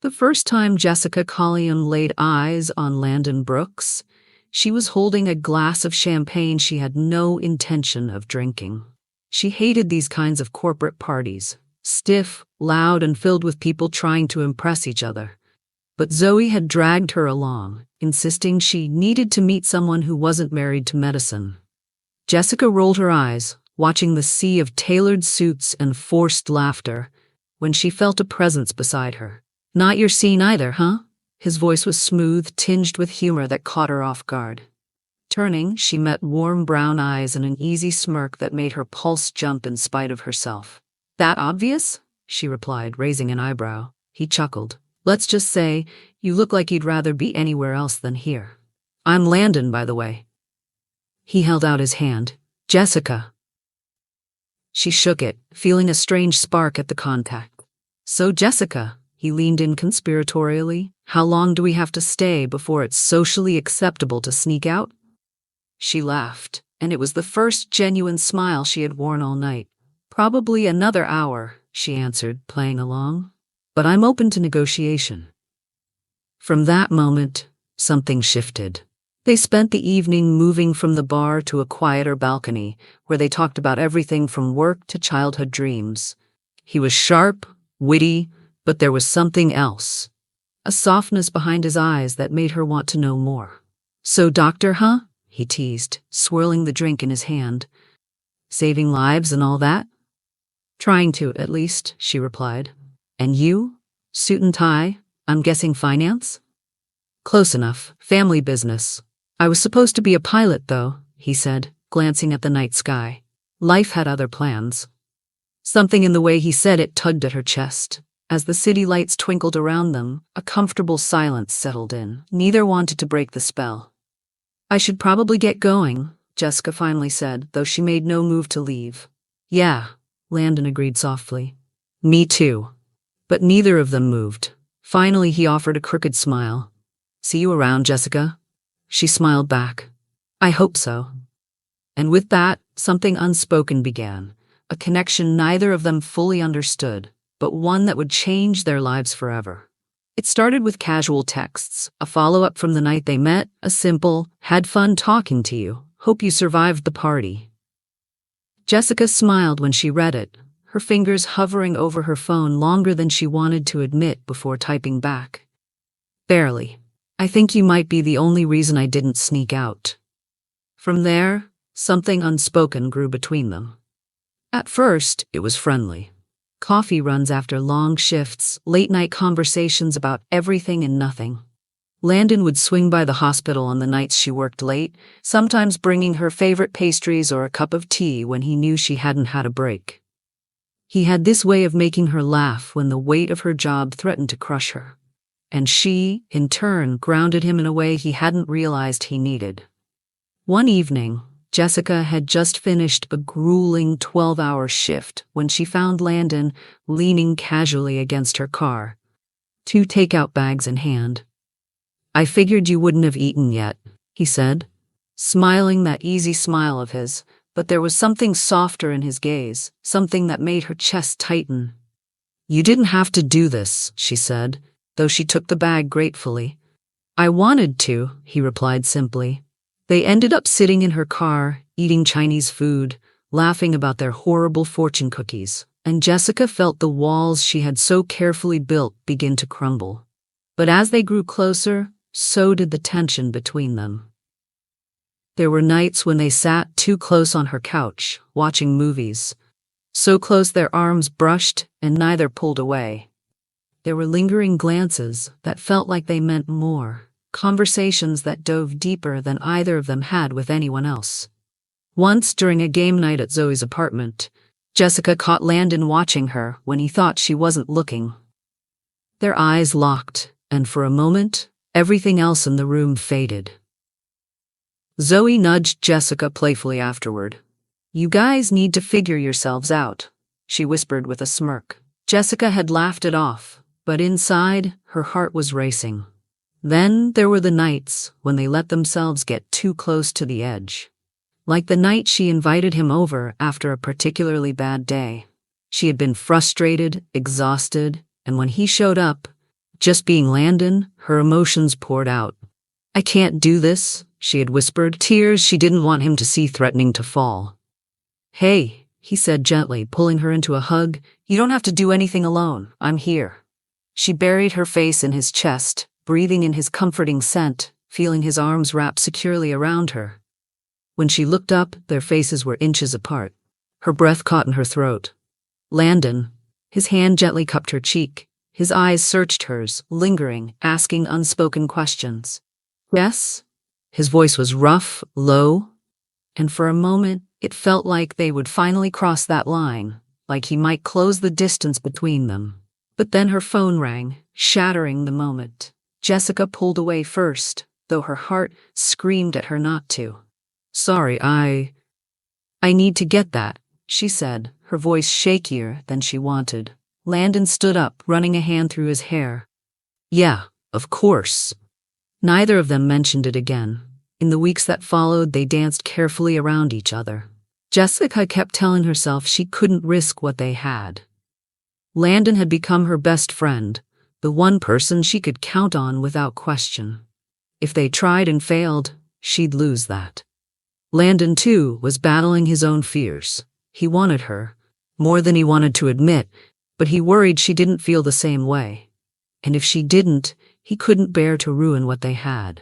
The first time Jessica Callium laid eyes on Landon Brooks, she was holding a glass of champagne she had no intention of drinking. She hated these kinds of corporate parties, stiff, loud, and filled with people trying to impress each other. But Zoe had dragged her along, insisting she needed to meet someone who wasn't married to medicine. Jessica rolled her eyes, watching the sea of tailored suits and forced laughter, when she felt a presence beside her. "Not your scene either, huh?" His voice was smooth, tinged with humor that caught her off guard. Turning, she met warm brown eyes and an easy smirk that made her pulse jump in spite of herself. "That obvious?" she replied, raising an eyebrow. He chuckled. "Let's just say, you look like you'd rather be anywhere else than here. I'm Landon, by the way." He held out his hand. "Jessica." She shook it, feeling a strange spark at the contact. "So, Jessica," he leaned in conspiratorially, "how long do we have to stay before it's socially acceptable to sneak out?" She laughed, and it was the first genuine smile she had worn all night. "Probably another hour," she answered, playing along. "But I'm open to negotiation." From that moment, something shifted. They spent the evening moving from the bar to a quieter balcony, where they talked about everything from work to childhood dreams. He was sharp, witty, but there was something else. A softness behind his eyes that made her want to know more. "So, doctor, huh?" he teased, swirling the drink in his hand. "Saving lives and all that?" "Trying to, at least," she replied. "And you? Suit and tie? I'm guessing finance?" "Close enough. Family business. I was supposed to be a pilot, though," he said, glancing at the night sky. Life had other plans. Something in the way he said it tugged at her chest. As the city lights twinkled around them, a comfortable silence settled in. Neither wanted to break the spell. "I should probably get going," Jessica finally said, though she made no move to leave. "Yeah," Landon agreed softly. "Me too." But neither of them moved. Finally, he offered a crooked smile. "See you around, Jessica." She smiled back. "I hope so." And with that, something unspoken began, a connection neither of them fully understood, but one that would change their lives forever. It started with casual texts, a follow-up from the night they met, a simple, "Had fun talking to you, hope you survived the party." Jessica smiled when she read it, her fingers hovering over her phone longer than she wanted to admit before typing back. "Barely. I think you might be the only reason I didn't sneak out." From there, something unspoken grew between them. At first, it was friendly. Coffee runs after long shifts, late-night conversations about everything and nothing. Landon would swing by the hospital on the nights she worked late, sometimes bringing her favorite pastries or a cup of tea when he knew she hadn't had a break. He had this way of making her laugh when the weight of her job threatened to crush her. And she, in turn, grounded him in a way he hadn't realized he needed. One evening, Jessica had just finished a grueling 12-hour shift when she found Landon leaning casually against her car, 2 takeout bags in hand. "I figured you wouldn't have eaten yet," he said, smiling that easy smile of his, but there was something softer in his gaze, something that made her chest tighten. "You didn't have to do this," she said, though she took the bag gratefully. "I wanted to," he replied simply. They ended up sitting in her car, eating Chinese food, laughing about their horrible fortune cookies, and Jessica felt the walls she had so carefully built begin to crumble. But as they grew closer, so did the tension between them. There were nights when they sat too close on her couch, watching movies. So close their arms brushed and neither pulled away. There were lingering glances that felt like they meant more, conversations that dove deeper than either of them had with anyone else. Once, during a game night at Zoe's apartment, Jessica caught Landon watching her when he thought she wasn't looking. Their eyes locked, and for a moment, everything else in the room faded. Zoe nudged Jessica playfully afterward. "You guys need to figure yourselves out," she whispered with a smirk. Jessica had laughed it off, but inside, her heart was racing. Then there were the nights when they let themselves get too close to the edge. Like the night she invited him over after a particularly bad day. She had been frustrated, exhausted, and when he showed up, Just being Landon, her emotions poured out. "I can't do this," she had whispered, tears she didn't want him to see threatening to fall. "Hey," he said gently, pulling her into a hug, "you don't have to do anything alone. I'm here." She buried her face in his chest, breathing in his comforting scent, feeling his arms wrap securely around her. When she looked up, their faces were inches apart. Her breath caught in her throat. Landon, his hand gently cupped her cheek. His eyes searched hers, lingering, asking unspoken questions. "Yes?" His voice was rough, low, and for a moment, it felt like they would finally cross that line, like he might close the distance between them. But then her phone rang, shattering the moment. Jessica pulled away first, though her heart screamed at her not to. "Sorry, I need to get that," she said, her voice shakier than she wanted. Landon stood up, running a hand through his hair. "Yeah, of course." Neither of them mentioned it again. In the weeks that followed, they danced carefully around each other. Jessica kept telling herself she couldn't risk what they had. Landon had become her best friend, the one person she could count on without question. If they tried and failed, she'd lose that. Landon, too, was battling his own fears. He wanted her, more than he wanted to admit, but he worried she didn't feel the same way. And if she didn't, he couldn't bear to ruin what they had.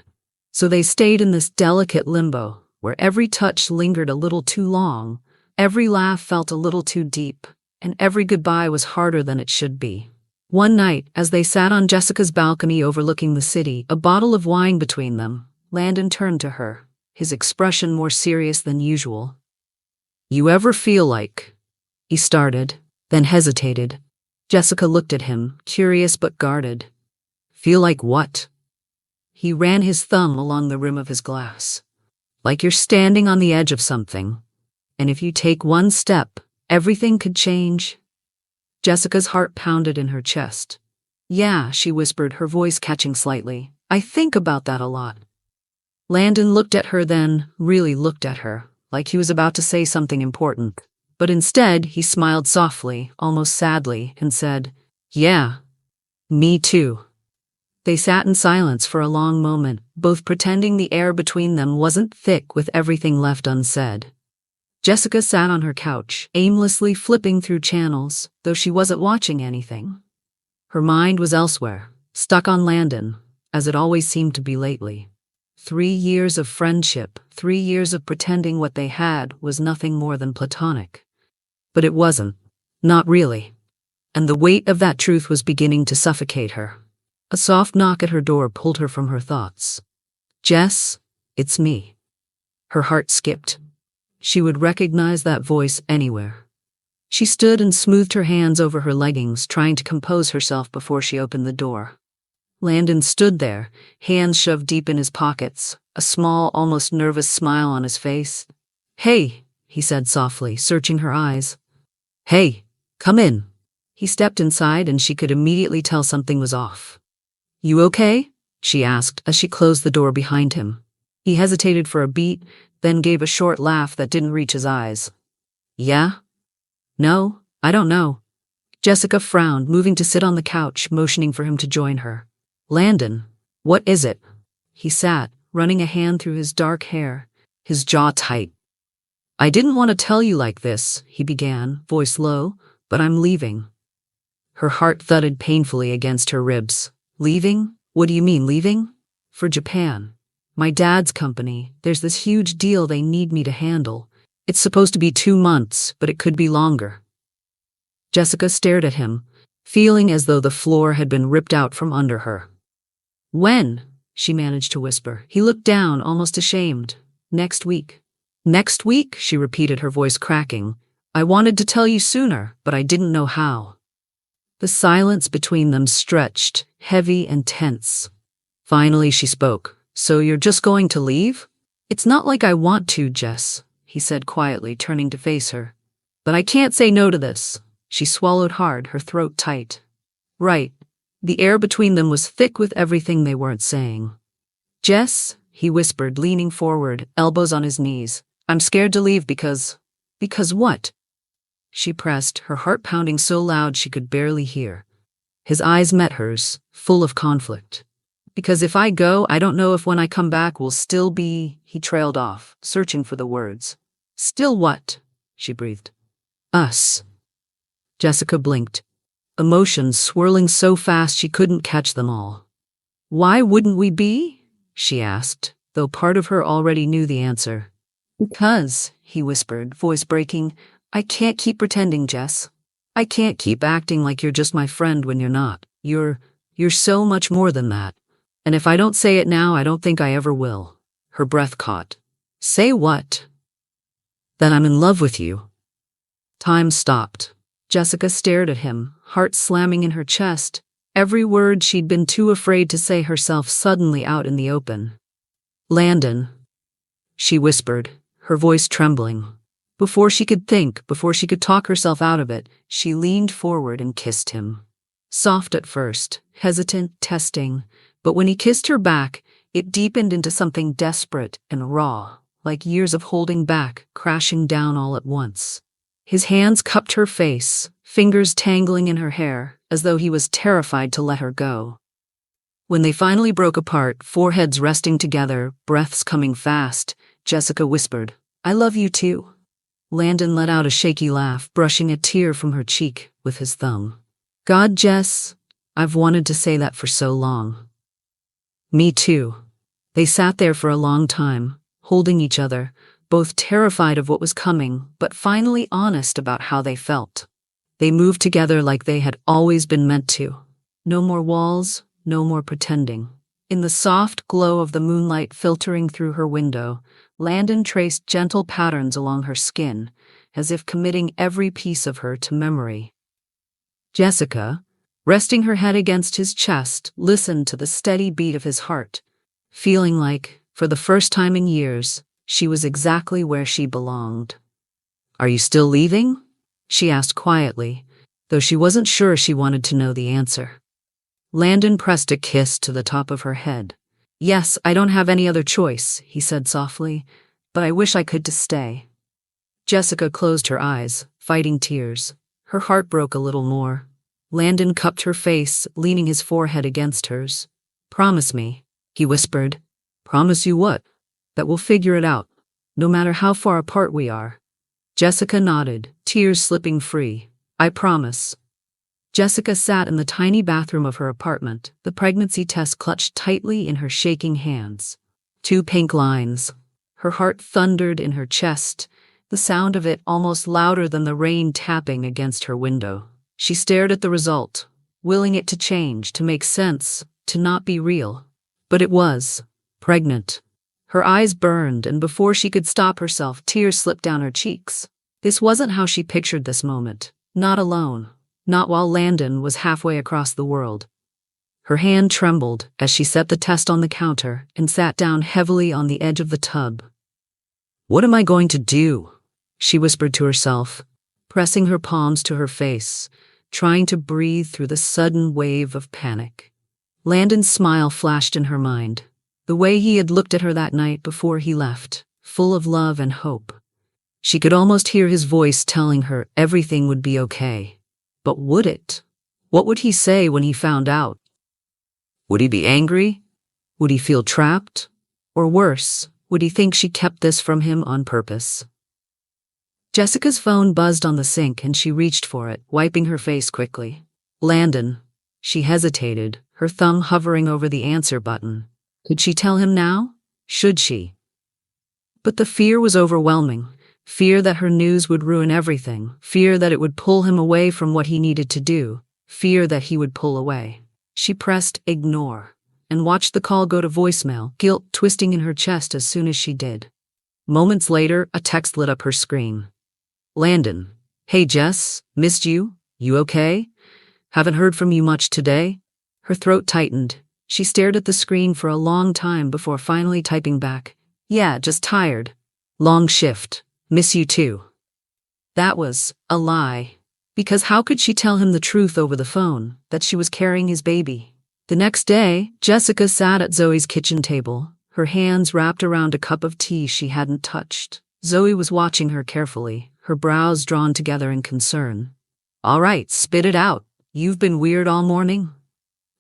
So they stayed in this delicate limbo, where every touch lingered a little too long, every laugh felt a little too deep, and every goodbye was harder than it should be. One night, as they sat on Jessica's balcony overlooking the city, a bottle of wine between them, Landon turned to her, his expression more serious than usual. "You ever feel like—" he started, then hesitated. Jessica looked at him, curious but guarded. "Feel like what?" He ran his thumb along the rim of his glass. "Like you're standing on the edge of something, and if you take one step, everything could change." Jessica's heart pounded in her chest. "Yeah," she whispered, her voice catching slightly. "I think about that a lot." Landon looked at her then, really looked at her, like he was about to say something important. But instead, he smiled softly, almost sadly, and said, "Yeah, me too." They sat in silence for a long moment, both pretending the air between them wasn't thick with everything left unsaid. Jessica sat on her couch, aimlessly flipping through channels, though she wasn't watching anything. Her mind was elsewhere, stuck on Landon, as it always seemed to be lately. 3 years of friendship, 3 years of pretending what they had was nothing more than platonic. But it wasn't. Not really. And the weight of that truth was beginning to suffocate her. A soft knock at her door pulled her from her thoughts. "Jess, it's me." Her heart skipped. She would recognize that voice anywhere. She stood and smoothed her hands over her leggings, trying to compose herself before she opened the door. Landon stood there, hands shoved deep in his pockets, a small, almost nervous smile on his face. "Hey," he said softly, searching her eyes. "Hey, come in." He stepped inside and she could immediately tell something was off. "You okay?" she asked as she closed the door behind him. He hesitated for a beat, then gave a short laugh that didn't reach his eyes. "Yeah? No, I don't know." Jessica frowned, moving to sit on the couch, motioning for him to join her. "Landon, what is it?" He sat, running a hand through his dark hair, his jaw tight. "I didn't want to tell you like this," he began, voice low, "but I'm leaving." Her heart thudded painfully against her ribs. "Leaving? What do you mean, leaving?" "For Japan. My dad's company. There's this huge deal they need me to handle. It's supposed to be 2 months, but it could be longer." Jessica stared at him, feeling as though the floor had been ripped out from under her. "When?" she managed to whisper. He looked down, almost ashamed. "Next week." "Next week?" she repeated, her voice cracking. "I wanted to tell you sooner, but I didn't know how." The silence between them stretched, heavy and tense. Finally she spoke. "So you're just going to leave?" "It's not like I want to, Jess," he said quietly, turning to face her. "But I can't say no to this." She swallowed hard, her throat tight. "Right." The air between them was thick with everything they weren't saying. "Jess," he whispered, leaning forward, elbows on his knees. "I'm scared to leave because..." "Because what?" She pressed, her heart pounding so loud she could barely hear. His eyes met hers, full of conflict. Because if I go, I don't know if when I come back we'll still be, he trailed off, searching for the words. Still what? She breathed. Us. Jessica blinked, emotions swirling so fast she couldn't catch them all. Why wouldn't we be? She asked, though part of her already knew the answer. Because, he whispered, voice breaking, I can't keep pretending, Jess. I can't keep acting like you're just my friend when you're not. You're so much more than that. And if I don't say it now, I don't think I ever will. Her breath caught. Say what? That I'm in love with you. Time stopped. Jessica stared at him, heart slamming in her chest, every word she'd been too afraid to say herself suddenly out in the open. Landon, she whispered, her voice trembling. Before she could think, before she could talk herself out of it, she leaned forward and kissed him. Soft at first, hesitant, testing, but when he kissed her back, it deepened into something desperate and raw, like years of holding back, crashing down all at once. His hands cupped her face, fingers tangling in her hair, as though he was terrified to let her go. When they finally broke apart, foreheads resting together, breaths coming fast, Jessica whispered, I love you too. Landon let out a shaky laugh, brushing a tear from her cheek with his thumb. God, Jess, I've wanted to say that for so long. Me too. They sat there for a long time, holding each other, both terrified of what was coming, but finally honest about how they felt. They moved together like they had always been meant to. No more walls, no more pretending. In the soft glow of the moonlight filtering through her window, Landon traced gentle patterns along her skin, as if committing every piece of her to memory. Jessica, resting her head against his chest, listened to the steady beat of his heart, feeling like, for the first time in years, she was exactly where she belonged. Are you still leaving? She asked quietly, though she wasn't sure she wanted to know the answer. Landon pressed a kiss to the top of her head. Yes, I don't have any other choice, he said softly, but I wish I could to stay. Jessica closed her eyes, fighting tears. Her heart broke a little more. Landon cupped her face, leaning his forehead against hers. Promise me, he whispered. Promise you what? That we'll figure it out, no matter how far apart we are. Jessica nodded, tears slipping free. I promise. Jessica sat in the tiny bathroom of her apartment, the pregnancy test clutched tightly in her shaking hands. 2 pink lines. Her heart thundered in her chest, the sound of it almost louder than the rain tapping against her window. She stared at the result, willing it to change, to make sense, to not be real. But it was. Pregnant. Her eyes burned, and before she could stop herself, tears slipped down her cheeks. This wasn't how she pictured this moment. Not alone. Not while Landon was halfway across the world. Her hand trembled as she set the test on the counter and sat down heavily on the edge of the tub. What am I going to do? She whispered to herself, pressing her palms to her face, trying to breathe through the sudden wave of panic. Landon's smile flashed in her mind, the way he had looked at her that night before he left, full of love and hope. She could almost hear his voice telling her everything would be okay. But would it? What would he say when he found out? Would he be angry? Would he feel trapped? Or worse, would he think she kept this from him on purpose? Jessica's phone buzzed on the sink and she reached for it, wiping her face quickly. Landon. She hesitated, her thumb hovering over the answer button. Could she tell him now? Should she? But the fear was overwhelming. Fear that her news would ruin everything. Fear that it would pull him away from what he needed to do. Fear that he would pull away. She pressed ignore and watched the call go to voicemail, guilt twisting in her chest as soon as she did. Moments later, a text lit up her screen. Landon. Hey Jess, missed you? You okay? Haven't heard from you much today? Her throat tightened. She stared at the screen for a long time before finally typing back. Yeah, just tired. Long shift. Miss you too. That was a lie. Because how could she tell him the truth over the phone, that she was carrying his baby? The next day, Jessica sat at Zoe's kitchen table, her hands wrapped around a cup of tea she hadn't touched. Zoe was watching her carefully, her brows drawn together in concern. All right, spit it out, You've been weird all morning?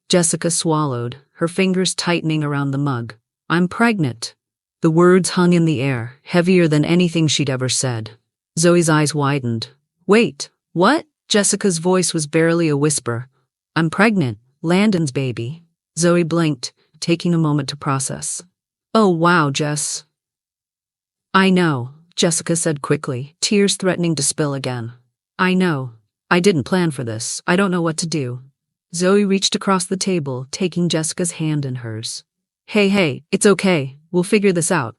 Jessica swallowed, her fingers tightening around the mug. I'm pregnant. The words hung in the air, heavier than anything she'd ever said. Zoe's eyes widened. Wait, what? Jessica's voice was barely a whisper. I'm pregnant, Landon's baby. Zoe blinked, taking a moment to process. Oh wow, Jess. I know, Jessica said quickly, tears threatening to spill again. I know. I didn't plan for this. I don't know what to do. Zoe reached across the table, taking Jessica's hand in hers. Hey, it's okay. We'll figure this out.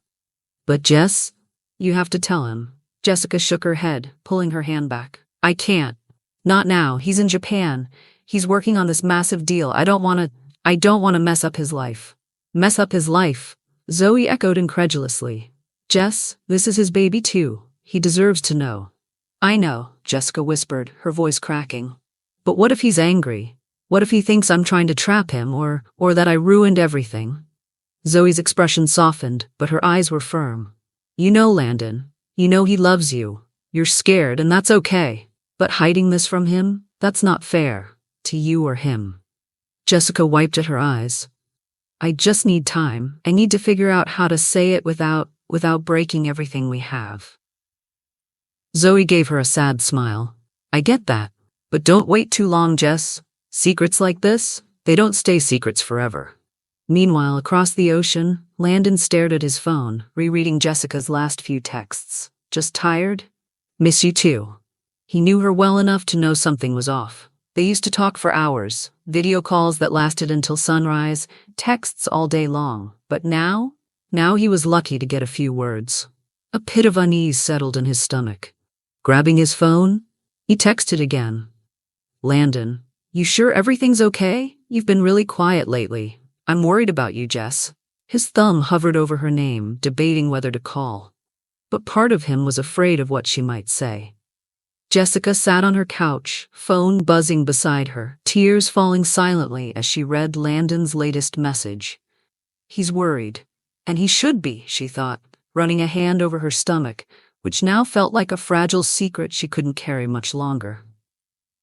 But Jess, you have to tell him. Jessica shook her head, pulling her hand back. I can't. Not now. He's in Japan. He's working on this massive deal. I don't want to mess up his life. Mess up his life? Zoe echoed incredulously. Jess, this is his baby too. He deserves to know. I know, Jessica whispered, her voice cracking. But what if he's angry? What if he thinks I'm trying to trap him or that I ruined everything? Zoe's expression softened, but her eyes were firm. You know, Landon. You know he loves you. You're scared, and that's okay. But hiding this from him, that's not fair. To you or him. Jessica wiped at her eyes. I just need time. I need to figure out how to say it without breaking everything we have. Zoe gave her a sad smile. I get that. But don't wait too long, Jess. Secrets like this, they don't stay secrets forever. Meanwhile, across the ocean, Landon stared at his phone, rereading Jessica's last few texts. Just tired? Miss you too. He knew her well enough to know something was off. They used to talk for hours, video calls that lasted until sunrise, texts all day long. But now he was lucky to get a few words. A pit of unease settled in his stomach. Grabbing his phone, he texted again. Landon, you sure everything's okay? You've been really quiet lately. I'm worried about you, Jess. His thumb hovered over her name, debating whether to call. But part of him was afraid of what she might say. Jessica sat on her couch, phone buzzing beside her, tears falling silently as she read Landon's latest message. He's worried. And he should be, she thought, running a hand over her stomach, which now felt like a fragile secret she couldn't carry much longer.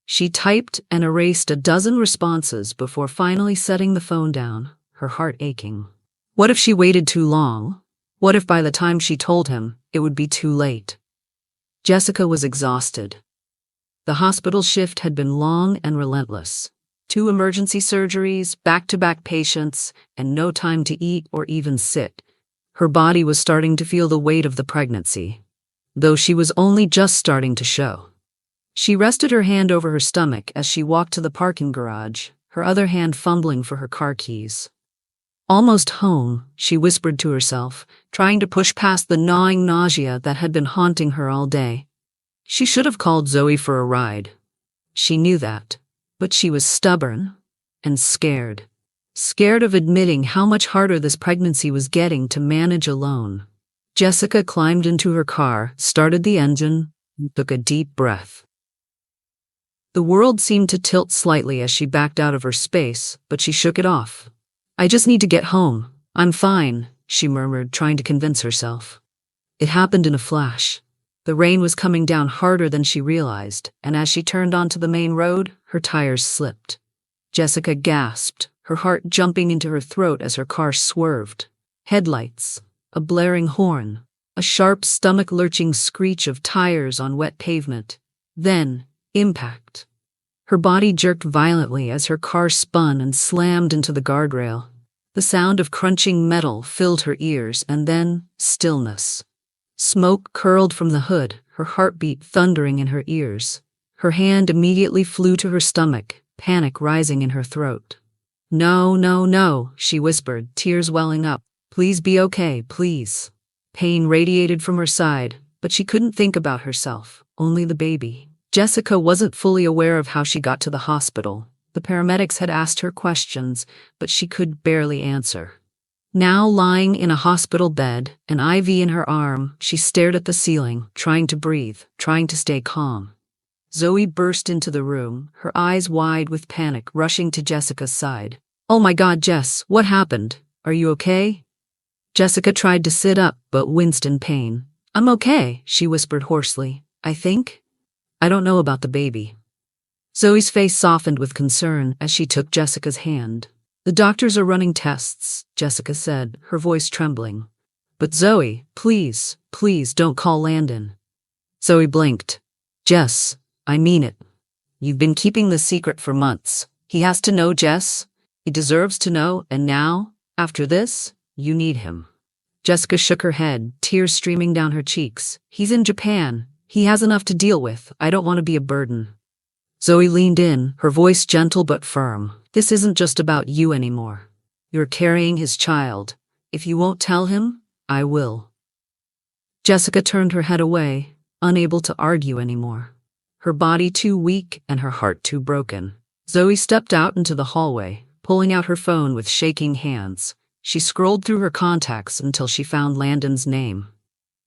She typed and erased a dozen responses before finally setting the phone down, her heart aching. What if she waited too long? What if by the time she told him, it would be too late? Jessica was exhausted. The hospital shift had been long and relentless. 2 emergency surgeries, back-to-back patients, and no time to eat or even sit. Her body was starting to feel the weight of the pregnancy, though she was only just starting to show. She rested her hand over her stomach as she walked to the parking garage, her other hand fumbling for her car keys. Almost home, she whispered to herself, trying to push past the gnawing nausea that had been haunting her all day. She should have called Zoe for a ride. She knew that, but she was stubborn and scared. Scared of admitting how much harder this pregnancy was getting to manage alone. Jessica climbed into her car, started the engine, and took a deep breath. The world seemed to tilt slightly as she backed out of her space, but she shook it off. I just need to get home. I'm fine, she murmured, trying to convince herself. It happened in a flash. The rain was coming down harder than she realized, and as she turned onto the main road, her tires slipped. Jessica gasped, her heart jumping into her throat as her car swerved. Headlights, a blaring horn, a sharp stomach-lurching screech of tires on wet pavement. Then, impact. Her body jerked violently as her car spun and slammed into the guardrail. The sound of crunching metal filled her ears, and then stillness. Smoke curled from the hood, her heartbeat thundering in her ears. Her hand immediately flew to her stomach, panic rising in her throat. No, she whispered, tears welling up. Please be okay, please. Pain radiated from her side, but she couldn't think about herself, only the baby. Jessica wasn't fully aware of how she got to the hospital. The paramedics had asked her questions, but she could barely answer. Now lying in a hospital bed, an IV in her arm, she stared at the ceiling, trying to breathe, trying to stay calm. Zoe burst into the room, her eyes wide with panic, rushing to Jessica's side. Oh my God, Jess, what happened? Are you okay? Jessica tried to sit up, but winced in pain. I'm okay, she whispered hoarsely. I think? I don't know about the baby. Zoe's face softened with concern as she took Jessica's hand. The doctors are running tests, Jessica said, her voice trembling. But Zoe, please, please don't call Landon. Zoe blinked. Jess, I mean it. You've been keeping this secret for months. He has to know, Jess. He deserves to know, and now, after this, you need him. Jessica shook her head, tears streaming down her cheeks. He's in Japan. He has enough to deal with. I don't want to be a burden. Zoe leaned in, her voice gentle but firm. This isn't just about you anymore. You're carrying his child. If you won't tell him, I will. Jessica turned her head away, unable to argue anymore. Her body too weak and her heart too broken. Zoe stepped out into the hallway, pulling out her phone with shaking hands. She scrolled through her contacts until she found Landon's name.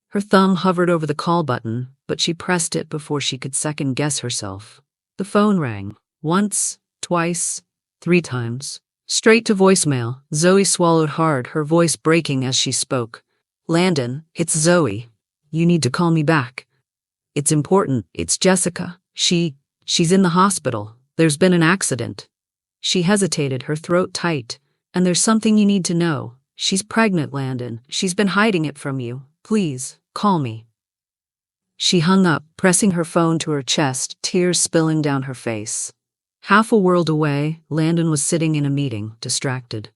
Her thumb hovered over the call button, but she pressed it before she could second-guess herself. The phone rang. Once, twice, 3 times. Straight to voicemail. Zoe swallowed hard, her voice breaking as she spoke. Landon, it's Zoe. You need to call me back. It's important. It's Jessica. She's in the hospital. There's been an accident. She hesitated, her throat tight. And there's something you need to know. She's pregnant, Landon. She's been hiding it from you. Please, call me. She hung up, pressing her phone to her chest, tears spilling down her face. Half a world away, Landon was sitting in a meeting, distracted.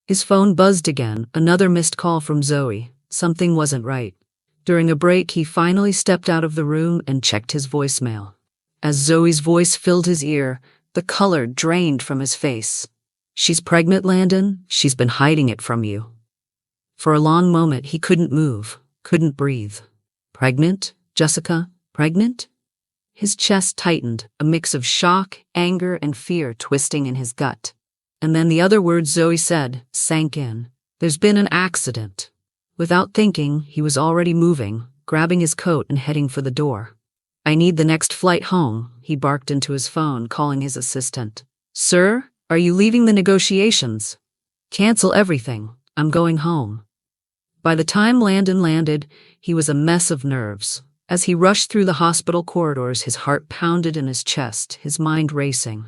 His phone buzzed again, another missed call from Zoe. Something wasn't right. During a break, he finally stepped out of the room and checked his voicemail. As Zoe's voice filled his ear, the color drained from his face. She's pregnant, Landon. She's been hiding it from you. For a long moment, he couldn't move, couldn't breathe. Pregnant? Jessica? Pregnant? His chest tightened, a mix of shock, anger, and fear twisting in his gut. And then the other words Zoe said sank in. There's been an accident. Without thinking, he was already moving, grabbing his coat and heading for the door. I need the next flight home, he barked into his phone, calling his assistant. Sir, are you leaving the negotiations? Cancel everything. I'm going home. By the time Landon landed, he was a mess of nerves. As he rushed through the hospital corridors, his heart pounded in his chest, his mind racing.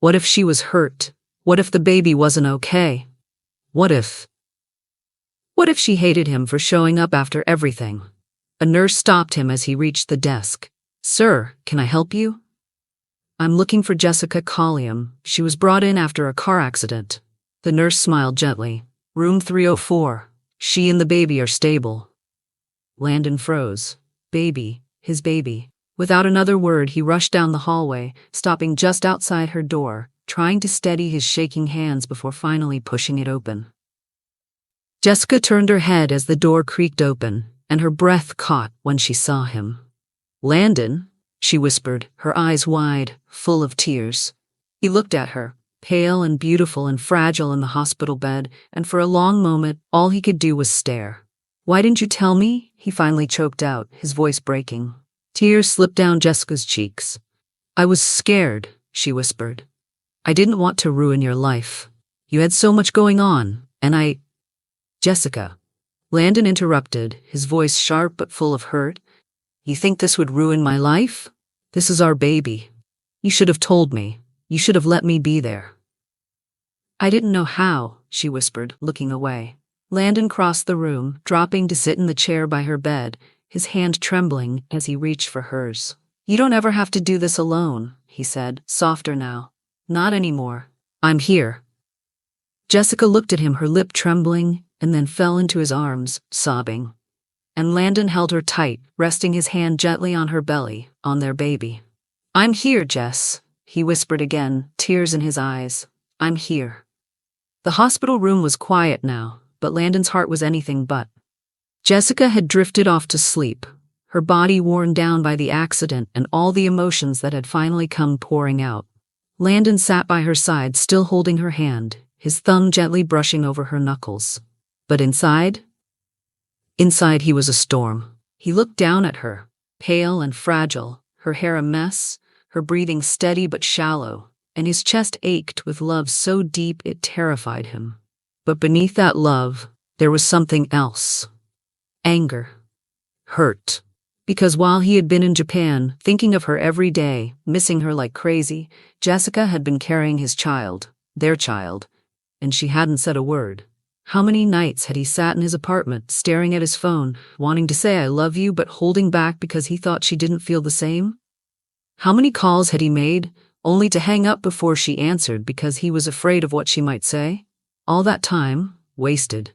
What if she was hurt? What if the baby wasn't okay? What if she hated him for showing up after everything? A nurse stopped him as he reached the desk. Sir, can I help you? I'm looking for Jessica Callium. She was brought in after a car accident. The nurse smiled gently. Room 304. She and the baby are stable. Landon froze. Baby, his baby. Without another word, he rushed down the hallway, stopping just outside her door, trying to steady his shaking hands before finally pushing it open. Jessica turned her head as the door creaked open, and her breath caught when she saw him. Landon, she whispered, her eyes wide, full of tears. He looked at her, pale and beautiful and fragile in the hospital bed, and for a long moment, all he could do was stare. Why didn't you tell me? He finally choked out, his voice breaking. Tears slipped down Jessica's cheeks. I was scared, she whispered. I didn't want to ruin your life. You had so much going on, and Jessica. Landon interrupted, his voice sharp but full of hurt. You think this would ruin my life? This is our baby. You should have told me. You should have let me be there. I didn't know how, she whispered, looking away. Landon crossed the room, dropping to sit in the chair by her bed, his hand trembling as he reached for hers. You don't ever have to do this alone, he said, softer now. Not anymore. I'm here. Jessica looked at him, her lip trembling, and then fell into his arms, sobbing. And Landon held her tight, resting his hand gently on her belly, on their baby. I'm here, Jess, he whispered again, tears in his eyes. I'm here. The hospital room was quiet now, but Landon's heart was anything but. Jessica had drifted off to sleep, her body worn down by the accident and all the emotions that had finally come pouring out. Landon sat by her side, still holding her hand, his thumb gently brushing over her knuckles. But inside he was a storm. He looked down at her, pale and fragile, her hair a mess, her breathing steady but shallow, and his chest ached with love so deep it terrified him. But beneath that love, there was something else. Anger. Hurt. Because while he had been in Japan, thinking of her every day, missing her like crazy, Jessica had been carrying his child, their child, and she hadn't said a word. How many nights had he sat in his apartment, staring at his phone, wanting to say I love you but holding back because he thought she didn't feel the same? How many calls had he made, only to hang up before she answered because he was afraid of what she might say? All that time, wasted.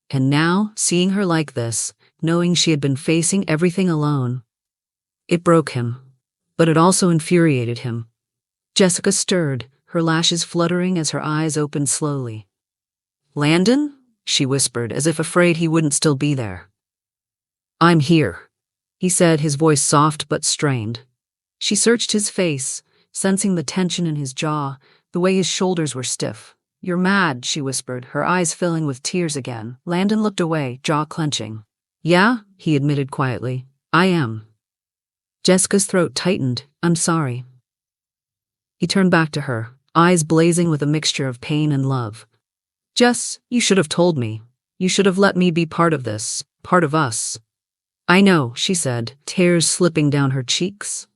And now, seeing her like this, knowing she had been facing everything alone, it broke him, but it also infuriated him. Jessica stirred, her lashes fluttering as her eyes opened slowly. "Landon?" she whispered, as if afraid he wouldn't still be there. "I'm here," he said, his voice soft but strained. She searched his face, sensing the tension in his jaw, the way his shoulders were stiff. "You're mad," she whispered, her eyes filling with tears again. Landon looked away, jaw clenching. "Yeah," he admitted quietly. "I am." Jessica's throat tightened. "I'm sorry." He turned back to her, eyes blazing with a mixture of pain and love. "Jess, you should have told me. You should have let me be part of this, part of us." "I know," she said, tears slipping down her cheeks.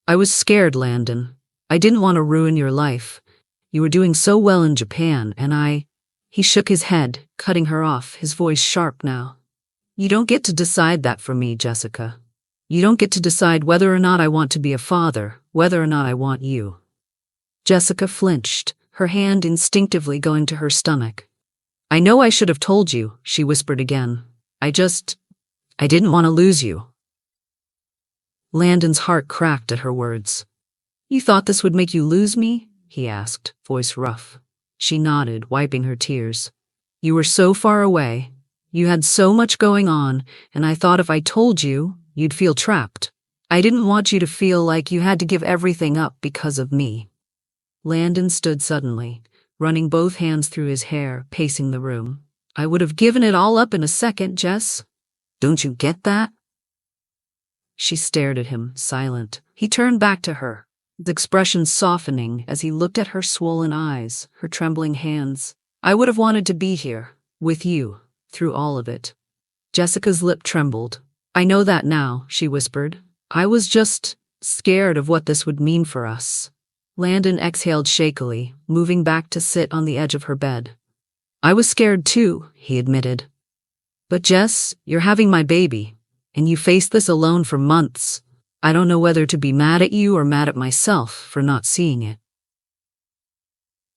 "I was scared, Landon. I didn't want to ruin your life. You were doing so well in Japan, and He shook his head, cutting her off, his voice sharp now. "You don't get to decide that for me, Jessica. You don't get to decide whether or not I want to be a father, whether or not I want you." Jessica flinched, her hand instinctively going to her stomach. "I know I should have told you," she whispered again. I didn't want to lose you." Landon's heart cracked at her words. "You thought this would make you lose me?" he asked, voice rough. She nodded, wiping her tears. "You were so far away. You had so much going on, and I thought if I told you, you'd feel trapped. I didn't want you to feel like you had to give everything up because of me." Landon stood suddenly, running both hands through his hair, pacing the room. "I would have given it all up in a second, Jess. Don't you get that?" She stared at him, silent. He turned back to her, his expression softening as he looked at her swollen eyes, her trembling hands. "I would have wanted to be here, with you, through all of it." Jessica's lip trembled. "I know that now," she whispered. "I was just scared of what this would mean for us." Landon exhaled shakily, moving back to sit on the edge of her bed. "I was scared too," he admitted. "But Jess, you're having my baby, and you faced this alone for months. I don't know whether to be mad at you or mad at myself for not seeing it."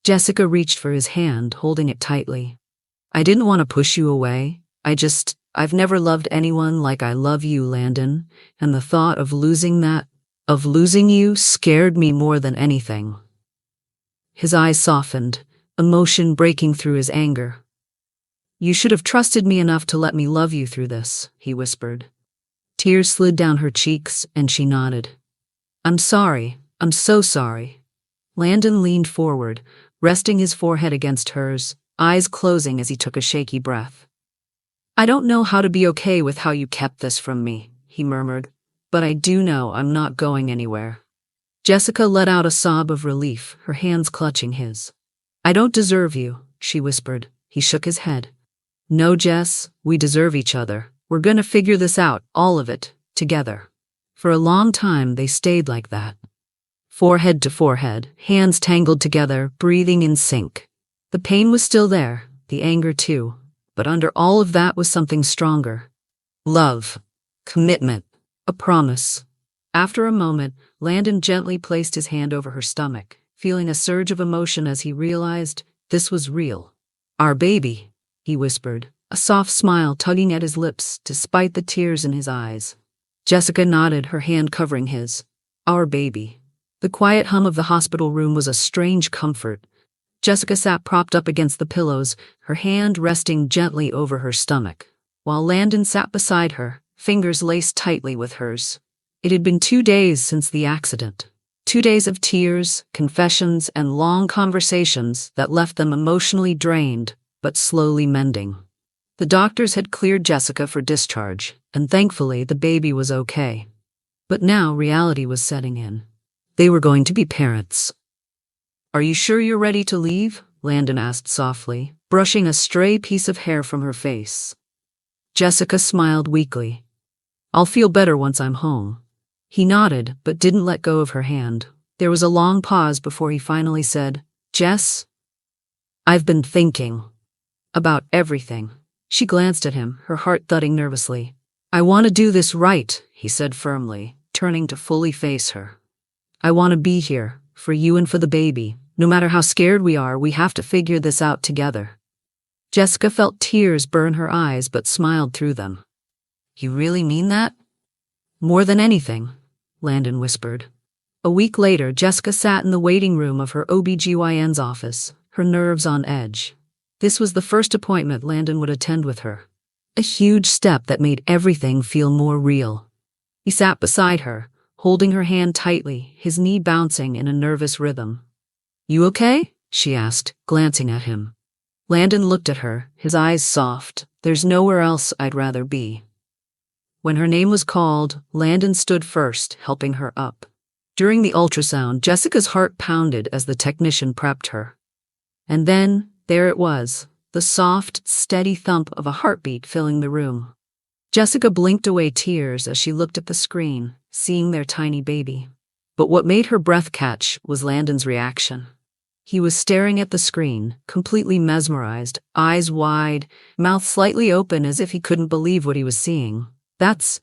Jessica reached for his hand, holding it tightly. "I didn't want to push you away. I've never loved anyone like I love you, Landon, and the thought of losing you scared me more than anything." His eyes softened, emotion breaking through his anger. "You should have trusted me enough to let me love you through this," he whispered. Tears slid down her cheeks, and she nodded. "I'm sorry. I'm so sorry." Landon leaned forward, resting his forehead against hers, eyes closing as he took a shaky breath. "I don't know how to be okay with how you kept this from me," he murmured, "but I do know I'm not going anywhere." Jessica let out a sob of relief, her hands clutching his. "I don't deserve you," she whispered. He shook his head. "No, Jess, we deserve each other. We're gonna figure this out, all of it, together." For a long time they stayed like that. Forehead to forehead, hands tangled together, breathing in sync. The pain was still there, the anger too, but under all of that was something stronger. Love. Commitment. A promise. After a moment, Landon gently placed his hand over her stomach, feeling a surge of emotion as he realized this was real. "Our baby," he whispered, a soft smile tugging at his lips despite the tears in his eyes. Jessica nodded, her hand covering his. "Our baby." The quiet hum of the hospital room was a strange comfort. Jessica sat propped up against the pillows, her hand resting gently over her stomach, while Landon sat beside her, fingers laced tightly with hers. It had been 2 days since the accident. 2 days of tears, confessions, and long conversations that left them emotionally drained, but slowly mending. The doctors had cleared Jessica for discharge, and thankfully the baby was okay. But now reality was setting in. They were going to be parents. "Are you sure you're ready to leave?" Landon asked softly, brushing a stray piece of hair from her face. Jessica smiled weakly. I'll feel better once I'm home." He nodded, but didn't let go of her hand. There was a long pause before he finally said, "Jess, I've been thinking about everything." She glanced at him, her heart thudding nervously. "I want to do this right," he said firmly, turning to fully face her. "I want to be here, for you and for the baby. No matter how scared we are, we have to figure this out together." Jessica felt tears burn her eyes but smiled through them. "You really mean that?" "More than anything," Landon whispered. A week later, Jessica sat in the waiting room of her OBGYN's office, her nerves on edge. This was the first appointment Landon would attend with her. A huge step that made everything feel more real. He sat beside her, holding her hand tightly, his knee bouncing in a nervous rhythm. "You okay?" she asked, glancing at him. Landon looked at her, his eyes soft. "There's nowhere else I'd rather be." When her name was called, Landon stood first, helping her up. During the ultrasound, Jessica's heart pounded as the technician prepped her. And then, there it was, the soft, steady thump of a heartbeat filling the room. Jessica blinked away tears as she looked at the screen, seeing their tiny baby. But what made her breath catch was Landon's reaction. He was staring at the screen, completely mesmerized, eyes wide, mouth slightly open as if he couldn't believe what he was seeing. That's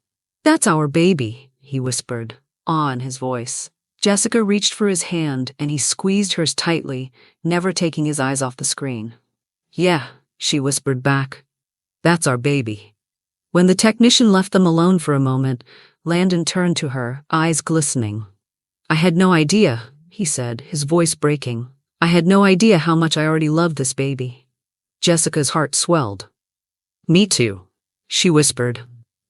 our baby," he whispered, awe in his voice. Jessica reached for his hand and he squeezed hers tightly, never taking his eyes off the screen. "Yeah," she whispered back. "That's our baby." When the technician left them alone for a moment, Landon turned to her, eyes glistening. "I had no idea," he said, his voice breaking. "I had no idea how much I already loved this baby." Jessica's heart swelled. "Me too," she whispered.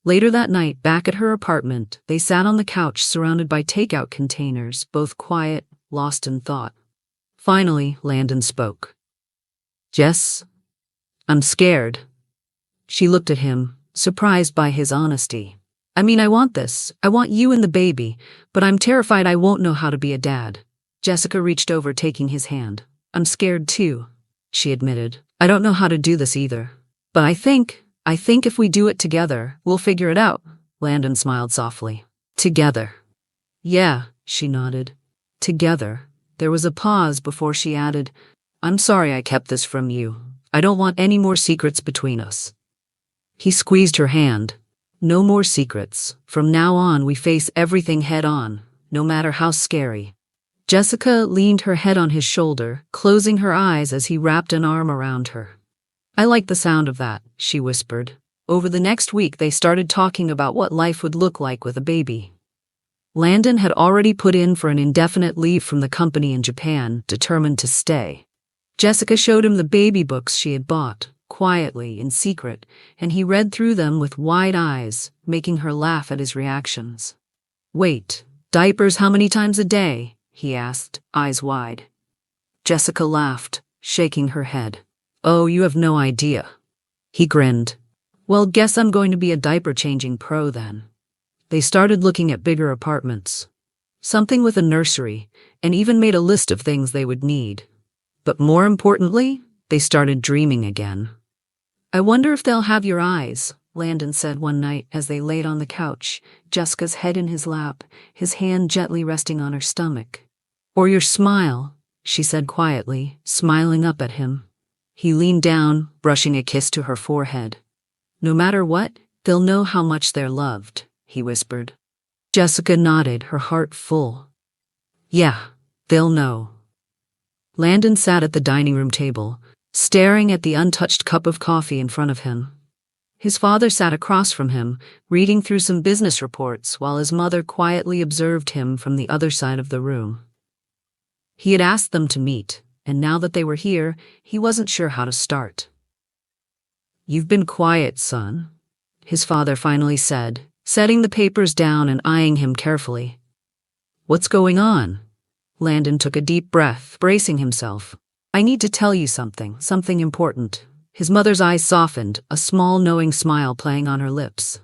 Later that night, back at her apartment, they sat on the couch surrounded by takeout containers, both quiet, lost in thought. Finally, Landon spoke. "Jess, I'm scared." She looked at him, surprised by his honesty. "I mean, I want this. I want you and the baby, but I'm terrified I won't know how to be a dad." Jessica reached over, taking his hand. "I'm scared too," she admitted. "I don't know how to do this either. But I think if we do it together, we'll figure it out." Landon smiled softly. "Together." "Yeah," she nodded. "Together." There was a pause before she added, "I'm sorry I kept this from you. I don't want any more secrets between us." He squeezed her hand. "No more secrets. From now on, we face everything head on, no matter how scary." Jessica leaned her head on his shoulder, closing her eyes as he wrapped an arm around her. "I like the sound of that," she whispered. Over the next week, they started talking about what life would look like with a baby. Landon had already put in for an indefinite leave from the company in Japan, determined to stay. Jessica showed him the baby books she had bought, quietly, in secret, and he read through them with wide eyes, making her laugh at his reactions. "Wait, diapers how many times a day?" he asked, eyes wide. Jessica laughed, shaking her head. "Oh, you have no idea." He grinned. "Well, guess I'm going to be a diaper-changing pro then." They started looking at bigger apartments. Something with a nursery, and even made a list of things they would need. But more importantly, they started dreaming again. "I wonder if they'll have your eyes," Landon said one night as they laid on the couch, Jessica's head in his lap, his hand gently resting on her stomach. "Or your smile," she said quietly, smiling up at him. He leaned down, brushing a kiss to her forehead. "No matter what, they'll know how much they're loved," he whispered. Jessica nodded, her heart full. "Yeah, they'll know." Landon sat at the dining room table, staring at the untouched cup of coffee in front of him. His father sat across from him, reading through some business reports while his mother quietly observed him from the other side of the room. He had asked them to meet, and now that they were here, he wasn't sure how to start. "You've been quiet, son," his father finally said, setting the papers down and eyeing him carefully. "What's going on?" Landon took a deep breath, bracing himself. "I need to tell you something important." His mother's eyes softened, a small knowing smile playing on her lips.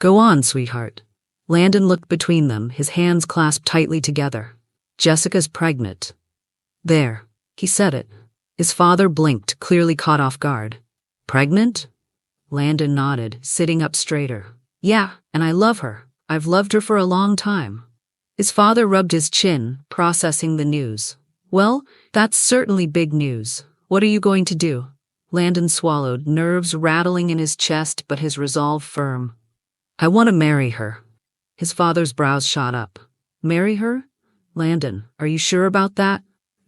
"Go on, sweetheart." Landon looked between them, his hands clasped tightly together. "Jessica's pregnant." "There." He said it. His father blinked, clearly caught off guard. "Pregnant?" Landon nodded, sitting up straighter. Yeah, and I love her. I've loved her for a long time. His father rubbed his chin, processing the news. Well, that's certainly big news. What are you going to do? Landon swallowed, nerves rattling in his chest but his resolve firm. I want to marry her. His father's brows shot up. Marry her? Landon, are you sure about that?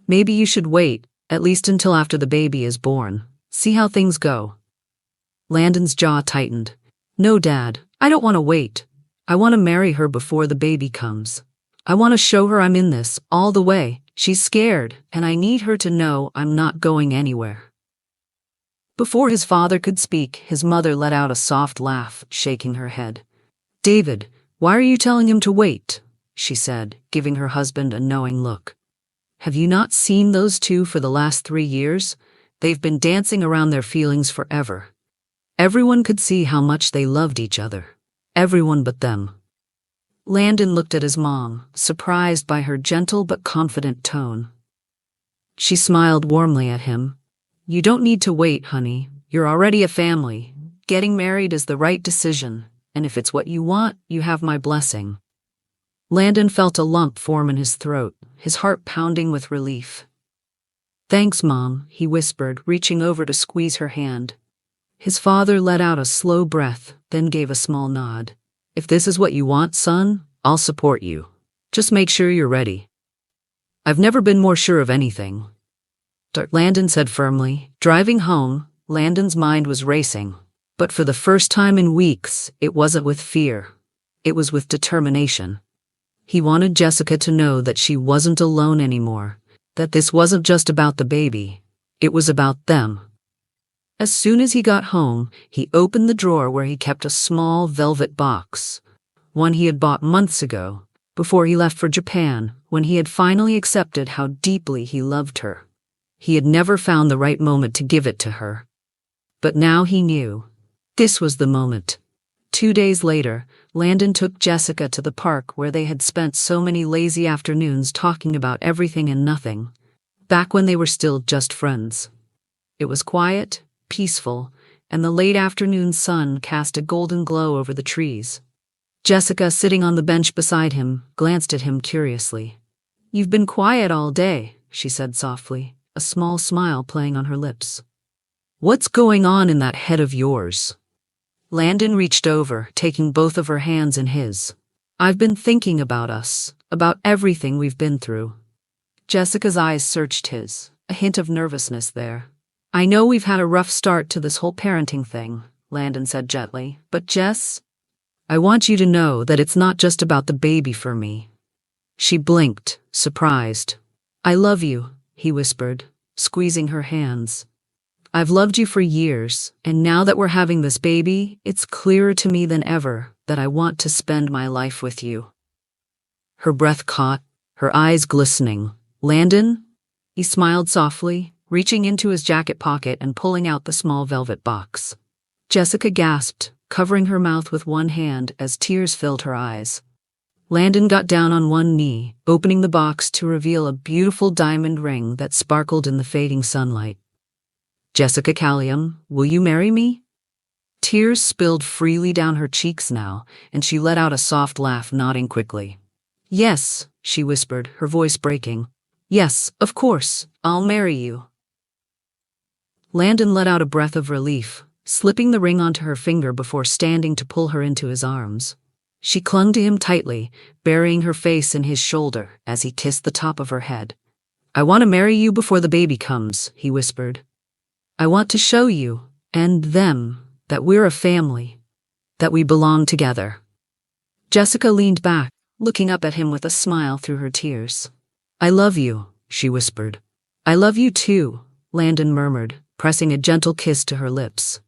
Maybe you should wait, at least until after the baby is born. See how things go. Landon's jaw tightened. No, Dad, I don't want to wait. I want to marry her before the baby comes. I want to show her I'm in this, all the way. She's scared, and I need her to know I'm not going anywhere. Before his father could speak, his mother let out a soft laugh, shaking her head. David, why are you telling him to wait? She said, giving her husband a knowing look. Have you not seen those two for the last 3 years? They've been dancing around their feelings forever. Everyone could see how much they loved each other. Everyone but them. Landon looked at his mom, surprised by her gentle but confident tone. She smiled warmly at him. You don't need to wait, honey. You're already a family. Getting married is the right decision, and if it's what you want, you have my blessing. Landon felt a lump form in his throat, his heart pounding with relief. Thanks, Mom, he whispered, reaching over to squeeze her hand. His father let out a slow breath, then gave a small nod. If this is what you want, son, I'll support you. Just make sure you're ready. I've never been more sure of anything. Landon said firmly. Driving home, Landon's mind was racing. But for the first time in weeks, it wasn't with fear. It was with determination. He wanted Jessica to know that she wasn't alone anymore, that this wasn't just about the baby. It was about them. As soon as he got home, he opened the drawer where he kept a small velvet box, one he had bought months ago, before he left for Japan, when he had finally accepted how deeply he loved her. He had never found the right moment to give it to her. But now he knew. This was the moment. 2 days later, Landon took Jessica to the park where they had spent so many lazy afternoons talking about everything and nothing, back when they were still just friends. It was quiet, peaceful, and the late afternoon sun cast a golden glow over the trees. Jessica, sitting on the bench beside him, glanced at him curiously. You've been quiet all day, she said softly, a small smile playing on her lips. What's going on in that head of yours? Landon reached over, taking both of her hands in his. I've been thinking about us, about everything we've been through. Jessica's eyes searched his, a hint of nervousness there. I know we've had a rough start to this whole parenting thing, Landon said gently, but Jess, I want you to know that it's not just about the baby for me. She blinked, surprised. I love you, he whispered, squeezing her hands. I've loved you for years, and now that we're having this baby, it's clearer to me than ever that I want to spend my life with you. Her breath caught, her eyes glistening. Landon? He smiled softly, reaching into his jacket pocket and pulling out the small velvet box. Jessica gasped, covering her mouth with one hand as tears filled her eyes. Landon got down on one knee, opening the box to reveal a beautiful diamond ring that sparkled in the fading sunlight. Jessica Callium, will you marry me? Tears spilled freely down her cheeks now, and she let out a soft laugh, nodding quickly. Yes, she whispered, her voice breaking. Yes, of course, I'll marry you. Landon let out a breath of relief, slipping the ring onto her finger before standing to pull her into his arms. She clung to him tightly, burying her face in his shoulder as he kissed the top of her head. I want to marry you before the baby comes, he whispered. I want to show you, and them, that we're a family, that we belong together. Jessica leaned back, looking up at him with a smile through her tears. I love you, she whispered. I love you too, Landon murmured, pressing a gentle kiss to her lips.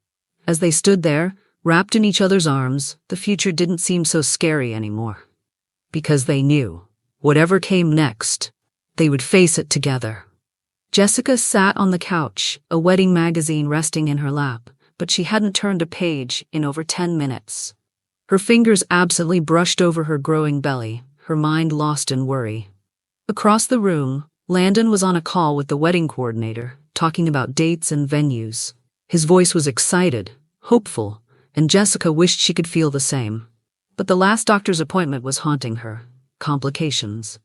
As they stood there, wrapped in each other's arms, the future didn't seem so scary anymore. Because they knew, whatever came next, they would face it together. Jessica sat on the couch, a wedding magazine resting in her lap, but she hadn't turned a page in over 10 minutes. Her fingers absently brushed over her growing belly, her mind lost in worry. Across the room, Landon was on a call with the wedding coordinator, talking about dates and venues. His voice was excited, hopeful, and Jessica wished she could feel the same. But the last doctor's appointment was haunting her. Complications.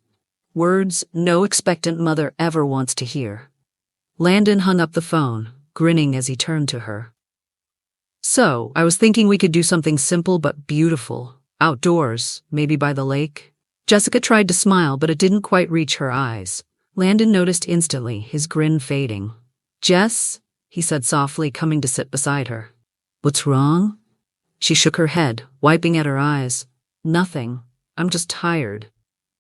Words no expectant mother ever wants to hear. Landon hung up the phone, grinning as he turned to her. "So, I was thinking we could do something simple but beautiful. Outdoors, maybe by the lake." Jessica tried to smile, but it didn't quite reach her eyes. Landon noticed instantly, his grin fading. "Jess," he said softly, coming to sit beside her. "What's wrong?" She shook her head, wiping at her eyes. "Nothing. I'm just tired."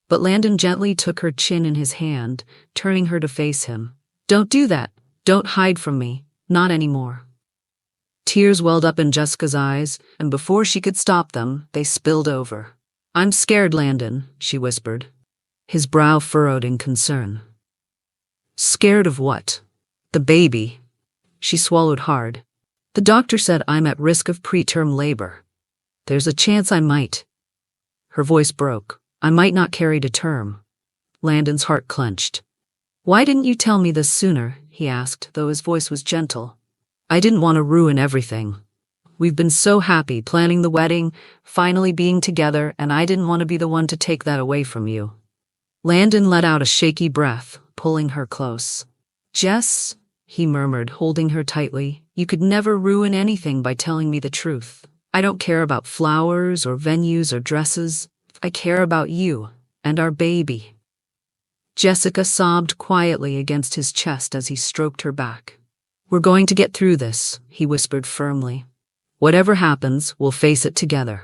But Landon gently took her chin in his hand, turning her to face him. "Don't do that. Don't hide from me. Not anymore." Tears welled up in Jessica's eyes, and before she could stop them, they spilled over. "I'm scared, Landon," she whispered. His brow furrowed in concern. "Scared of what?" "The baby." She swallowed hard. "The doctor said I'm at risk of preterm labor. There's a chance I might." Her voice broke. "I might not carry to term." Landon's heart clenched. "Why didn't you tell me this sooner?" he asked, though his voice was gentle. "I didn't want to ruin everything. We've been so happy planning the wedding, finally being together, and I didn't want to be the one to take that away from you." Landon let out a shaky breath, pulling her close. "Jess," he murmured, holding her tightly, "you could never ruin anything by telling me the truth. I don't care about flowers or venues or dresses. I care about you and our baby." Jessica sobbed quietly against his chest as he stroked her back. "We're going to get through this," he whispered firmly. "Whatever happens, we'll face it together."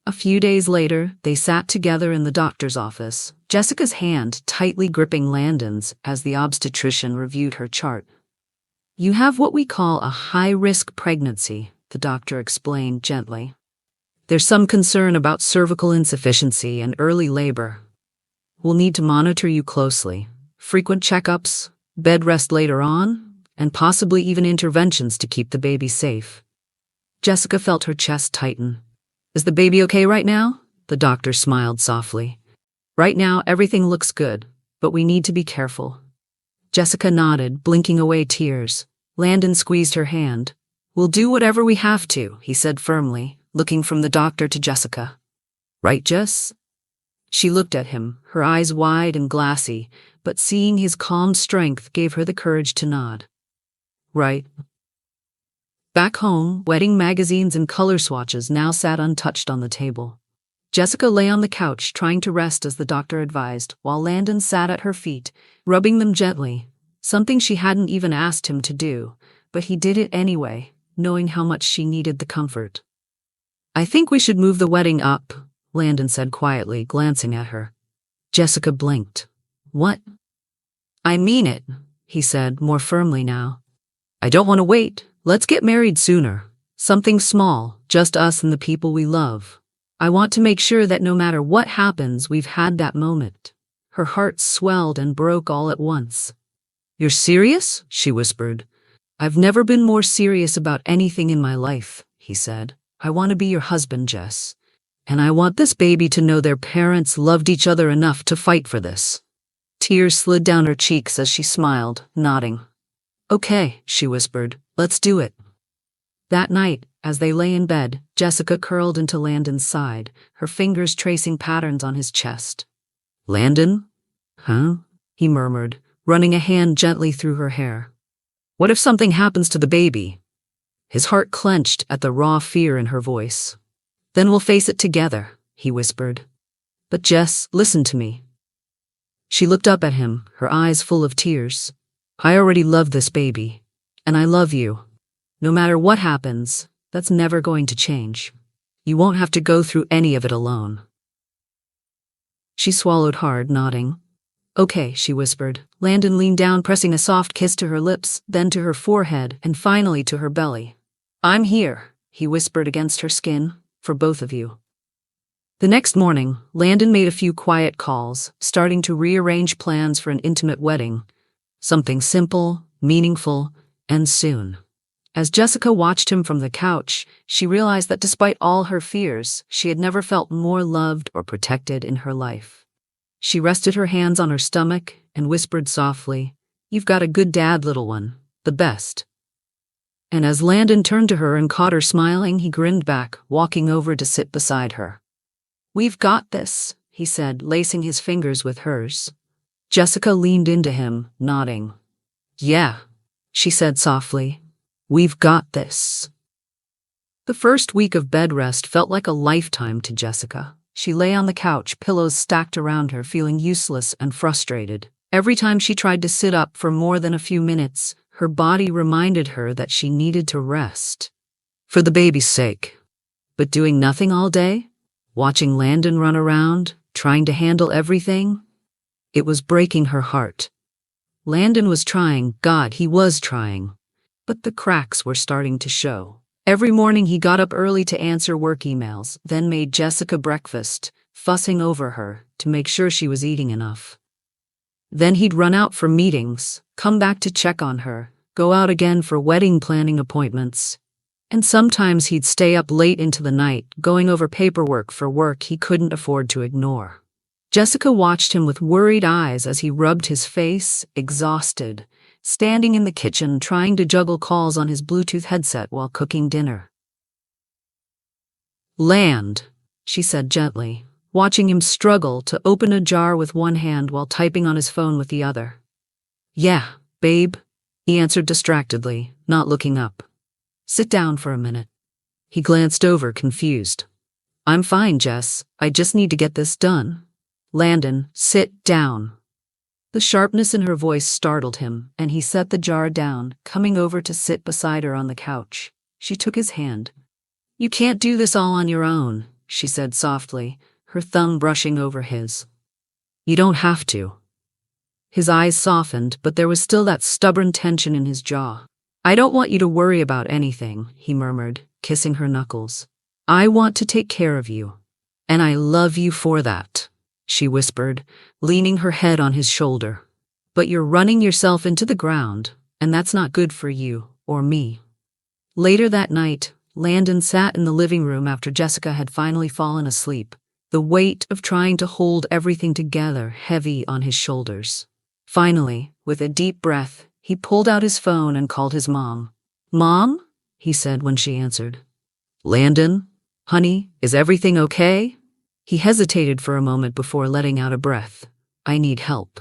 A few days later, they sat together in the doctor's office, Jessica's hand tightly gripping Landon's as the obstetrician reviewed her chart. "You have what we call a high-risk pregnancy," the doctor explained gently. "There's some concern about cervical insufficiency and early labor. We'll need to monitor you closely. Frequent checkups, bed rest later on, and possibly even interventions to keep the baby safe." Jessica felt her chest tighten. "Is the baby okay right now?" The doctor smiled softly. "Right now, everything looks good, but we need to be careful." Jessica nodded, blinking away tears. Landon squeezed her hand. "We'll do whatever we have to," he said firmly, looking from the doctor to Jessica. "Right, Jess?" She looked at him, her eyes wide and glassy, but seeing his calm strength gave her the courage to nod. "Right." Back home, wedding magazines and color swatches now sat untouched on the table. Jessica lay on the couch trying to rest as the doctor advised, while Landon sat at her feet, rubbing them gently, something she hadn't even asked him to do, but he did it anyway, knowing how much she needed the comfort. "I think we should move the wedding up," Landon said quietly, glancing at her. Jessica blinked. "What?" "I mean it," he said, more firmly now. "I don't want to wait. Let's get married sooner. Something small, just us and the people we love. I want to make sure that no matter what happens, we've had that moment." Her heart swelled and broke all at once. "You're serious?" she whispered. "I've never been more serious about anything in my life," he said. "I want to be your husband, Jess. And I want this baby to know their parents loved each other enough to fight for this." Tears slid down her cheeks as she smiled, nodding. "Okay," she whispered. "Let's do it." That night, as they lay in bed, Jessica curled into Landon's side, her fingers tracing patterns on his chest. "Landon?" "Huh?" he murmured, running a hand gently through her hair. "What if something happens to the baby?" His heart clenched at the raw fear in her voice. "Then we'll face it together," he whispered. "But Jess, listen to me." She looked up at him, her eyes full of tears. "I already love this baby. And I love you. No matter what happens, that's never going to change. You won't have to go through any of it alone." She swallowed hard, nodding. "Okay," she whispered. Landon leaned down, pressing a soft kiss to her lips, then to her forehead, and finally to her belly. "I'm here," he whispered against her skin, "for both of you." The next morning, Landon made a few quiet calls, starting to rearrange plans for an intimate wedding. Something simple, meaningful, and soon. As Jessica watched him from the couch, she realized that despite all her fears, she had never felt more loved or protected in her life. She rested her hands on her stomach and whispered softly, "You've got a good dad, little one. The best." And as Landon turned to her and caught her smiling, he grinned back, walking over to sit beside her. "We've got this," he said, lacing his fingers with hers. Jessica leaned into him, nodding. "Yeah," she said softly. "We've got this." The first week of bed rest felt like a lifetime to Jessica. She lay on the couch, pillows stacked around her, feeling useless and frustrated. Every time she tried to sit up for more than a few minutes, her body reminded her that she needed to rest. For the baby's sake. But doing nothing all day? Watching Landon run around, trying to handle everything? It was breaking her heart. Landon was trying, God, he was trying. But the cracks were starting to show. Every morning he got up early to answer work emails, then made Jessica breakfast, fussing over her to make sure she was eating enough. Then he'd run out for meetings, come back to check on her, go out again for wedding planning appointments. And sometimes he'd stay up late into the night, going over paperwork for work he couldn't afford to ignore. Jessica watched him with worried eyes as he rubbed his face, exhausted, standing in the kitchen trying to juggle calls on his Bluetooth headset while cooking dinner. "Land," she said gently, watching him struggle to open a jar with one hand while typing on his phone with the other. "Yeah, babe," he answered distractedly, not looking up. "Sit down for a minute." He glanced over, confused. "I'm fine, Jess. I just need to get this done." "Landon, sit down." The sharpness in her voice startled him, and he set the jar down, coming over to sit beside her on the couch. She took his hand. "You can't do this all on your own," she said softly, her thumb brushing over his. "You don't have to." His eyes softened, but there was still that stubborn tension in his jaw. "I don't want you to worry about anything," he murmured, kissing her knuckles. "I want to take care of you. And I love you for that," she whispered, leaning her head on his shoulder. "But you're running yourself into the ground, and that's not good for you or me." Later that night, Landon sat in the living room after Jessica had finally fallen asleep, the weight of trying to hold everything together heavy on his shoulders. Finally, with a deep breath, he pulled out his phone and called his mom. "Mom?" he said when she answered. "Landon? Honey, is everything okay?" He hesitated for a moment before letting out a breath. "I need help."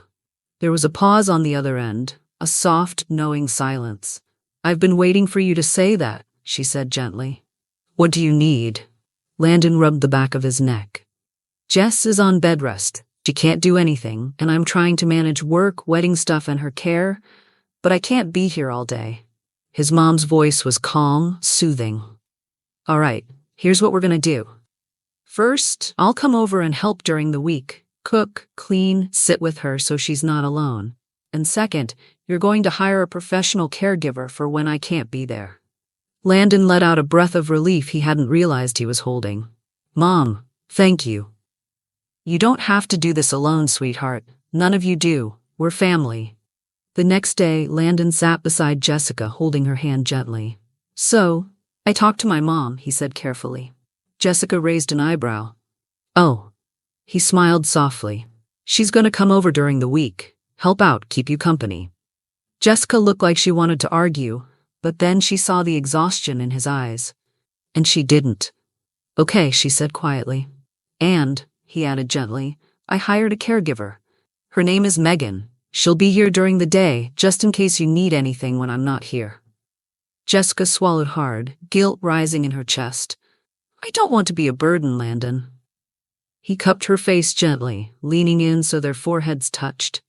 There was a pause on the other end, a soft, knowing silence. "I've been waiting for you to say that," she said gently. "What do you need?" Landon rubbed the back of his neck. "Jess is on bed rest. She can't do anything, and I'm trying to manage work, wedding stuff, and her care, but I can't be here all day." His mom's voice was calm, soothing. "All right, here's what we're gonna do. First, I'll come over and help during the week. Cook, clean, sit with her so she's not alone. And second, you're going to hire a professional caregiver for when I can't be there." Landon let out a breath of relief he hadn't realized he was holding. "Mom, thank you." "You don't have to do this alone, sweetheart. None of you do. We're family." The next day, Landon sat beside Jessica, holding her hand gently. "So, I talked to my mom," he said carefully. Jessica raised an eyebrow. "Oh." He smiled softly. "She's gonna come over during the week. Help out, keep you company." Jessica looked like she wanted to argue, but then she saw the exhaustion in his eyes. And she didn't. "Okay," she said quietly. "And," he added gently, "I hired a caregiver. Her name is Megan. She'll be here during the day, just in case you need anything when I'm not here." Jessica swallowed hard, guilt rising in her chest. "I don't want to be a burden, Landon." He cupped her face gently, leaning in so their foreheads touched.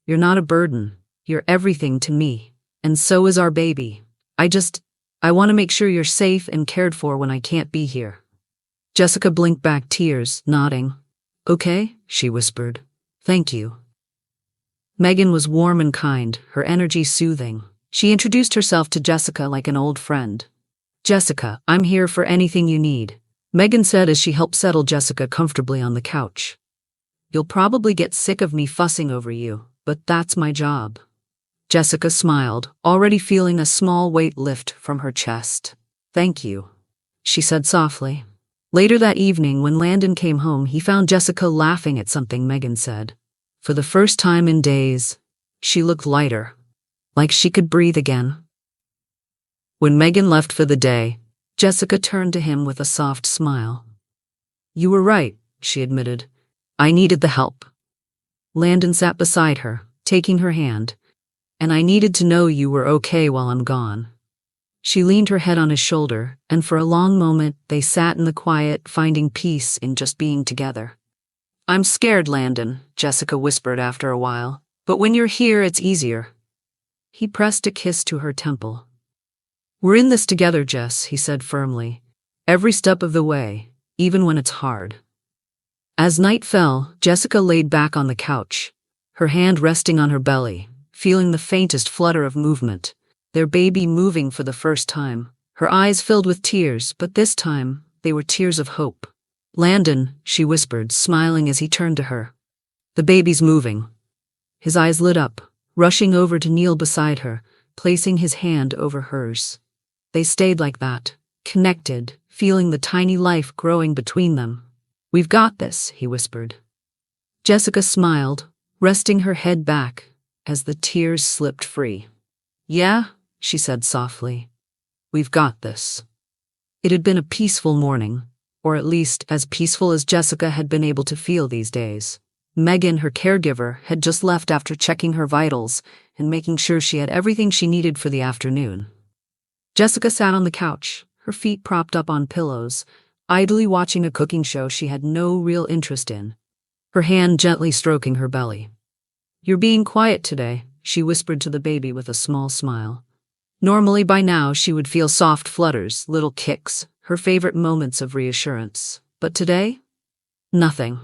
"You're not a burden. You're everything to me. And so is our baby. I want to make sure you're safe and cared for when I can't be here." Jessica blinked back tears, nodding. "Okay," she whispered. "Thank you." Megan was warm and kind, her energy soothing. She introduced herself to Jessica like an old friend. "Jessica, I'm here for anything you need," Megan said as she helped settle Jessica comfortably on the couch. "You'll probably get sick of me fussing over you, but that's my job." Jessica smiled, already feeling a small weight lift from her chest. "Thank you," she said softly. Later that evening, when Landon came home, he found Jessica laughing at something Megan said. For the first time in days, she looked lighter, like she could breathe again. When Megan left for the day, Jessica turned to him with a soft smile. "You were right," she admitted. "I needed the help." Landon sat beside her, taking her hand. "And I needed to know you were okay while I'm gone." She leaned her head on his shoulder, and for a long moment they sat in the quiet, finding peace in just being together. "I'm scared, Landon," Jessica whispered after a while. "But when you're here, it's easier." He pressed a kiss to her temple. "We're in this together, Jess," he said firmly. "Every step of the way, even when it's hard." As night fell, Jessica laid back on the couch, her hand resting on her belly, feeling the faintest flutter of movement, their baby moving for the first time. Her eyes filled with tears, but this time, they were tears of hope. "Landon," she whispered, smiling as he turned to her. "The baby's moving." His eyes lit up, rushing over to kneel beside her, placing his hand over hers. They stayed like that, connected, feeling the tiny life growing between them. "We've got this," he whispered. Jessica smiled, resting her head back as the tears slipped free. "Yeah," she said softly. "We've got this." It had been a peaceful morning, or at least as peaceful as Jessica had been able to feel these days. Megan, her caregiver, had just left after checking her vitals and making sure she had everything she needed for the afternoon. Jessica sat on the couch, her feet propped up on pillows, idly watching a cooking show she had no real interest in, her hand gently stroking her belly. "You're being quiet today," she whispered to the baby with a small smile. Normally by now she would feel soft flutters, little kicks, her favorite moments of reassurance. But today? Nothing.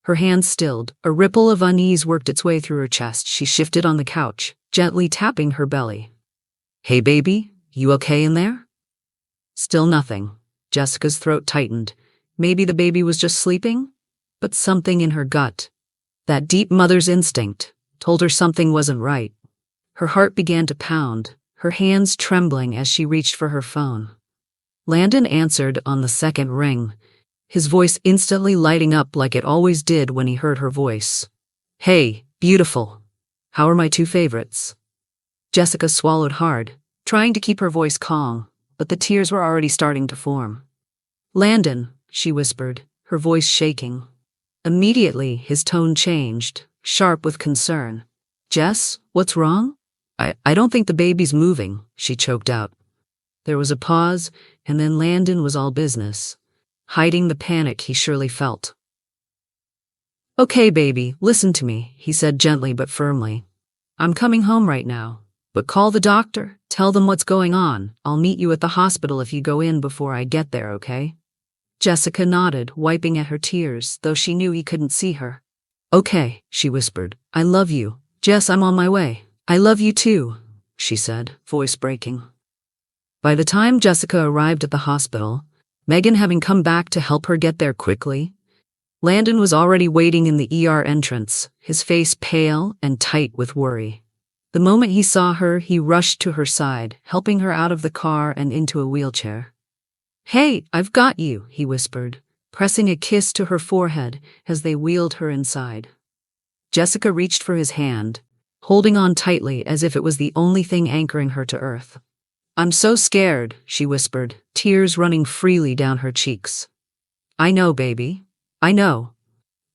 Her hand stilled, a ripple of unease worked its way through her chest. She shifted on the couch, gently tapping her belly. "Hey baby, you okay in there?" Still nothing. Jessica's throat tightened. Maybe the baby was just sleeping? But something in her gut, that deep mother's instinct, told her something wasn't right. Her heart began to pound, her hands trembling as she reached for her phone. Landon answered on the second ring, his voice instantly lighting up like it always did when he heard her voice. "Hey, beautiful. How are my two favorites?" Jessica swallowed hard, trying to keep her voice calm, but the tears were already starting to form. "Landon," she whispered, her voice shaking. Immediately, his tone changed, sharp with concern. "Jess, what's wrong?" I don't think the baby's moving," she choked out. There was a pause, and then Landon was all business, hiding the panic he surely felt. "Okay, baby, listen to me," he said gently but firmly. "I'm coming home right now, but call the doctor, tell them what's going on. I'll meet you at the hospital if you go in before I get there, okay?" Jessica nodded, wiping at her tears, though she knew he couldn't see her. "Okay," she whispered. "I love you. Jess, I'm on my way." "I love you too," she said, voice breaking. By the time Jessica arrived at the hospital, Megan having come back to help her get there quickly, Landon was already waiting in the ER entrance, his face pale and tight with worry. The moment he saw her, he rushed to her side, helping her out of the car and into a wheelchair. "Hey, I've got you," he whispered, pressing a kiss to her forehead as they wheeled her inside. Jessica reached for his hand, holding on tightly as if it was the only thing anchoring her to earth. "I'm so scared," she whispered, tears running freely down her cheeks. "I know, baby. I know.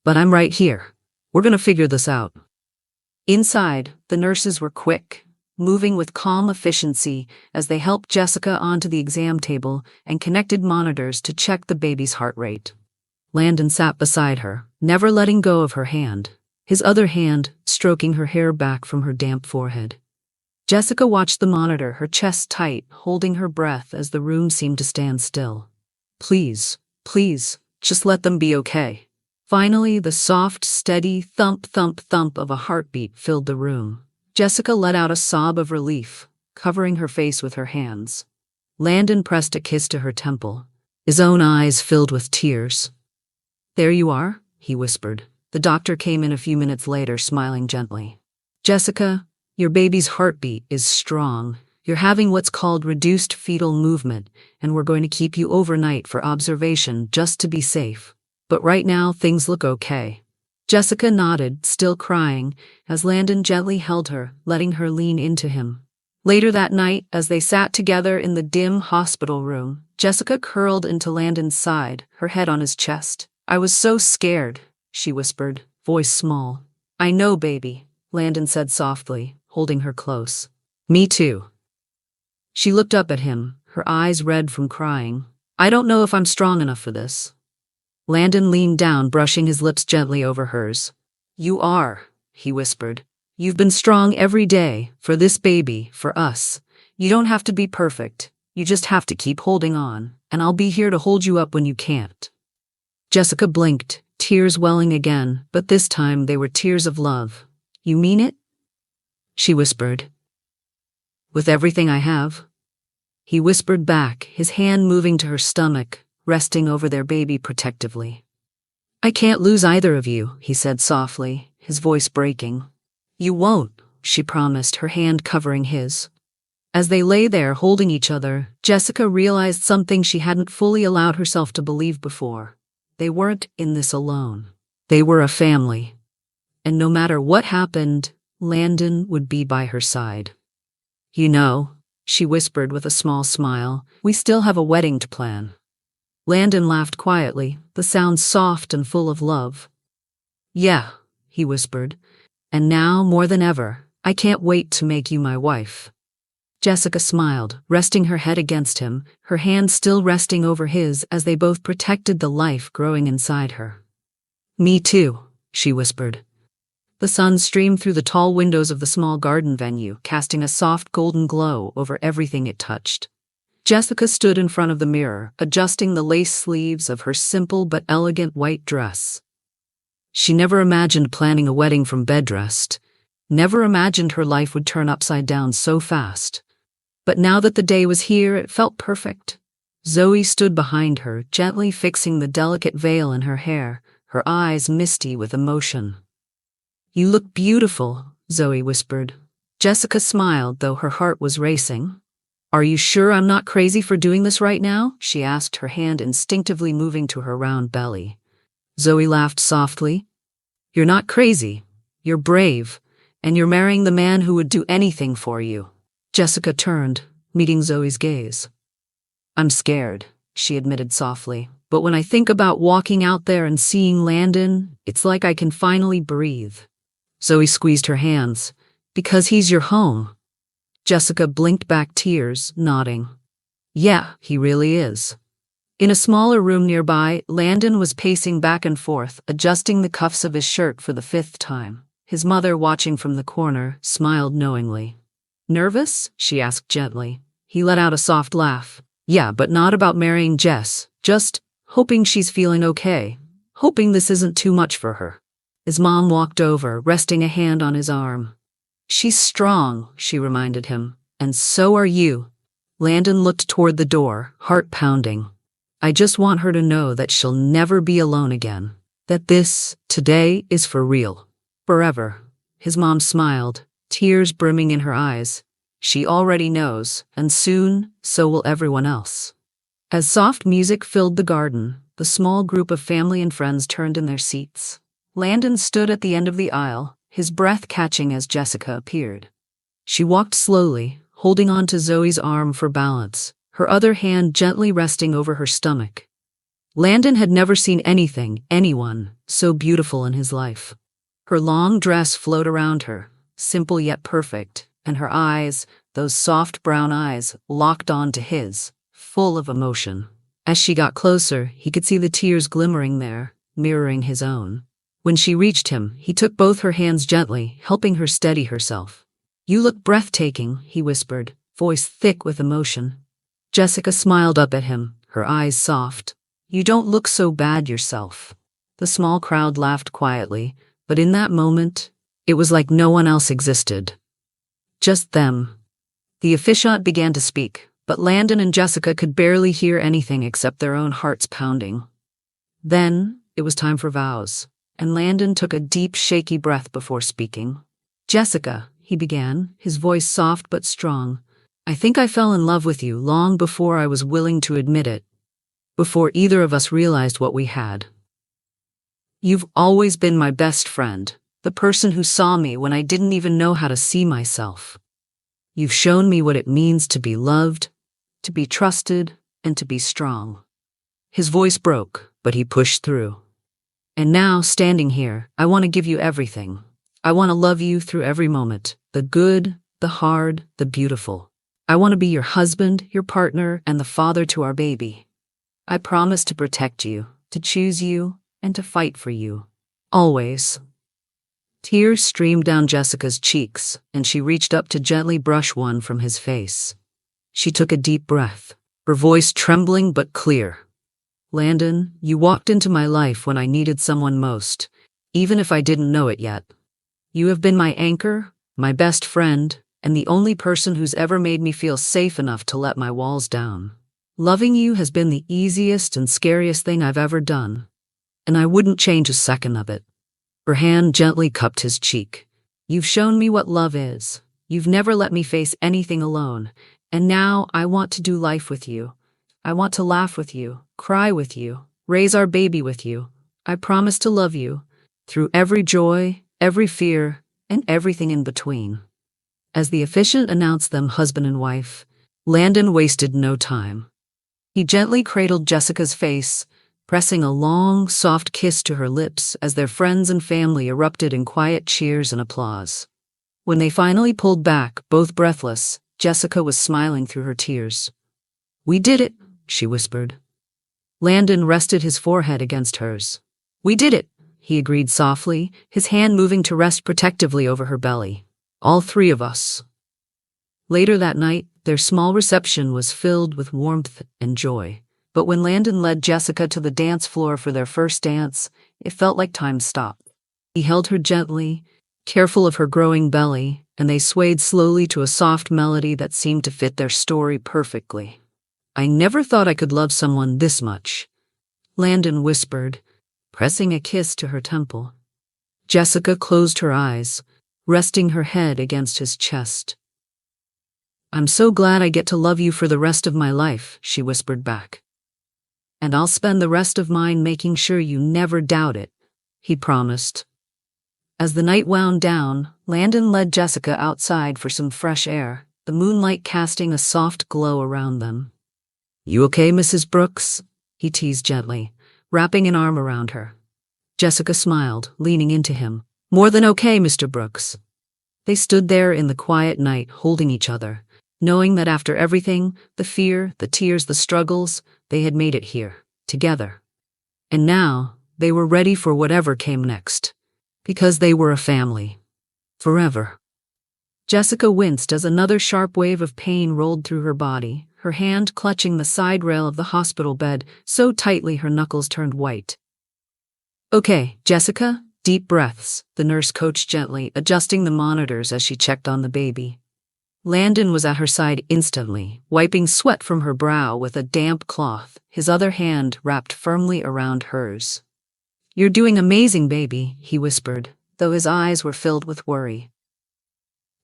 But I'm right here. We're gonna figure this out." Inside, the nurses were quick, moving with calm efficiency as they helped Jessica onto the exam table and connected monitors to check the baby's heart rate. Landon sat beside her, never letting go of her hand, his other hand stroking her hair back from her damp forehead. Jessica watched the monitor, her chest tight, holding her breath as the room seemed to stand still. "Please, please, just let them be okay." Finally, the soft, steady thump, thump, thump of a heartbeat filled the room. Jessica let out a sob of relief, covering her face with her hands. Landon pressed a kiss to her temple, his own eyes filled with tears. "There you are," he whispered. The doctor came in a few minutes later, smiling gently. "Jessica, your baby's heartbeat is strong. You're having what's called reduced fetal movement, and we're going to keep you overnight for observation just to be safe. But right now, things look okay." Jessica nodded, still crying, as Landon gently held her, letting her lean into him. Later that night, as they sat together in the dim hospital room, Jessica curled into Landon's side, her head on his chest. "I was so scared," she whispered, voice small. "I know, baby," Landon said softly, holding her close. "Me too." She looked up at him, her eyes red from crying. "I don't know if I'm strong enough for this." Landon leaned down, brushing his lips gently over hers. "You are," he whispered. "You've been strong every day, for this baby, for us. You don't have to be perfect. You just have to keep holding on, and I'll be here to hold you up when you can't." Jessica blinked, tears welling again, but this time they were tears of love. "You mean it?" she whispered. "With everything I have." He whispered back, his hand moving to her stomach, resting over their baby protectively. "I can't lose either of you," he said softly, his voice breaking. "You won't," she promised, her hand covering his. As they lay there holding each other, Jessica realized something she hadn't fully allowed herself to believe before. They weren't in this alone. They were a family. And no matter what happened, Landon would be by her side. "You know," she whispered with a small smile, "we still have a wedding to plan." Landon laughed quietly, the sound soft and full of love. "Yeah," he whispered, "and now, more than ever, I can't wait to make you my wife." Jessica smiled, resting her head against him, her hand still resting over his as they both protected the life growing inside her. "Me too," she whispered. The sun streamed through the tall windows of the small garden venue, casting a soft golden glow over everything it touched. Jessica stood in front of the mirror, adjusting the lace sleeves of her simple but elegant white dress. She never imagined planning a wedding from bed rest, never imagined her life would turn upside down so fast. But now that the day was here, it felt perfect. Zoe stood behind her, gently fixing the delicate veil in her hair, her eyes misty with emotion. "You look beautiful," Zoe whispered. Jessica smiled, though her heart was racing. "Are you sure I'm not crazy for doing this right now?" she asked, her hand instinctively moving to her round belly. Zoe laughed softly. "You're not crazy. You're brave, and you're marrying the man who would do anything for you." Jessica turned, meeting Zoe's gaze. "I'm scared," she admitted softly, "but when I think about walking out there and seeing Landon, it's like I can finally breathe." Zoe squeezed her hands. "Because he's your home." Jessica blinked back, tears, nodding. "Yeah, he really is." In a smaller room nearby, Landon was pacing back and forth, adjusting the cuffs of his shirt for the 5th time. His mother, watching from the corner, smiled knowingly. "Nervous?" she asked gently. He let out a soft laugh. "Yeah, but not about marrying Jess. Just hoping she's feeling okay. Hoping this isn't too much for her." His mom walked over, resting a hand on his arm. "She's strong," she reminded him. "And so are you." Landon looked toward the door, heart pounding. "I just want her to know that she'll never be alone again. That this, today, is for real. Forever." His mom smiled, tears brimming in her eyes. "She already knows, and soon, so will everyone else." As soft music filled the garden, the small group of family and friends turned in their seats. Landon stood at the end of the aisle, his breath catching as Jessica appeared. She walked slowly, holding on to Zoe's arm for balance, her other hand gently resting over her stomach. Landon had never seen anyone, so beautiful in his life. Her long dress flowed around her, simple yet perfect, and her eyes, those soft brown eyes, locked onto his, full of emotion. As she got closer, he could see the tears glimmering there, mirroring his own. When she reached him, he took both her hands gently, helping her steady herself. "You look breathtaking," he whispered, voice thick with emotion. Jessica smiled up at him, her eyes soft. "You don't look so bad yourself." The small crowd laughed quietly, but in that moment, it was like no one else existed. Just them. The officiant began to speak, but Landon and Jessica could barely hear anything except their own hearts pounding. Then, it was time for vows, and Landon took a deep, shaky breath before speaking. "Jessica," he began, his voice soft but strong, "I think I fell in love with you long before I was willing to admit it, before either of us realized what we had. You've always been my best friend, the person who saw me when I didn't even know how to see myself." You've shown me what it means to be loved, to be trusted, and to be strong." His voice broke, but he pushed through. "And now, standing here, I want to give you everything. I want to love you through every moment, the good, the hard, the beautiful. I want to be your husband, your partner, and the father to our baby. I promise to protect you, to choose you, and to fight for you. Always." Tears streamed down Jessica's cheeks, and she reached up to gently brush one from his face. She took a deep breath, her voice trembling but clear. "Landon, you walked into my life when I needed someone most, even if I didn't know it yet. You have been my anchor, my best friend, and the only person who's ever made me feel safe enough to let my walls down. Loving you has been the easiest and scariest thing I've ever done, and I wouldn't change a second of it." Her hand gently cupped his cheek. "You've shown me what love is. You've never let me face anything alone, and now I want to do life with you. I want to laugh with you, cry with you, raise our baby with you. I promise to love you, through every joy, every fear, and everything in between." As the officiant announced them husband and wife, Landon wasted no time. He gently cradled Jessica's face, pressing a long, soft kiss to her lips as their friends and family erupted in quiet cheers and applause. When they finally pulled back, both breathless, Jessica was smiling through her tears. "We did it," she whispered. Landon rested his forehead against hers. "We did it," he agreed softly, his hand moving to rest protectively over her belly. "All three of us." Later that night, their small reception was filled with warmth and joy. But when Landon led Jessica to the dance floor for their first dance, it felt like time stopped. He held her gently, careful of her growing belly, and they swayed slowly to a soft melody that seemed to fit their story perfectly. "I never thought I could love someone this much," Landon whispered, pressing a kiss to her temple. Jessica closed her eyes, resting her head against his chest. "I'm so glad I get to love you for the rest of my life," she whispered back. "And I'll spend the rest of mine making sure you never doubt it," he promised. As the night wound down, Landon led Jessica outside for some fresh air, the moonlight casting a soft glow around them. "You okay, Mrs. Brooks?" he teased gently, wrapping an arm around her. Jessica smiled, leaning into him. "More than okay, Mr. Brooks." They stood there in the quiet night, holding each other, knowing that after everything, the fear, the tears, the struggles, they had made it here, together. And now, they were ready for whatever came next, because they were a family. Forever. Jessica winced as another sharp wave of pain rolled through her body, her hand clutching the side rail of the hospital bed so tightly her knuckles turned white. "Okay, Jessica, deep breaths," the nurse coached gently, adjusting the monitors as she checked on the baby. Landon was at her side instantly, wiping sweat from her brow with a damp cloth, his other hand wrapped firmly around hers. "You're doing amazing, baby," he whispered, though his eyes were filled with worry.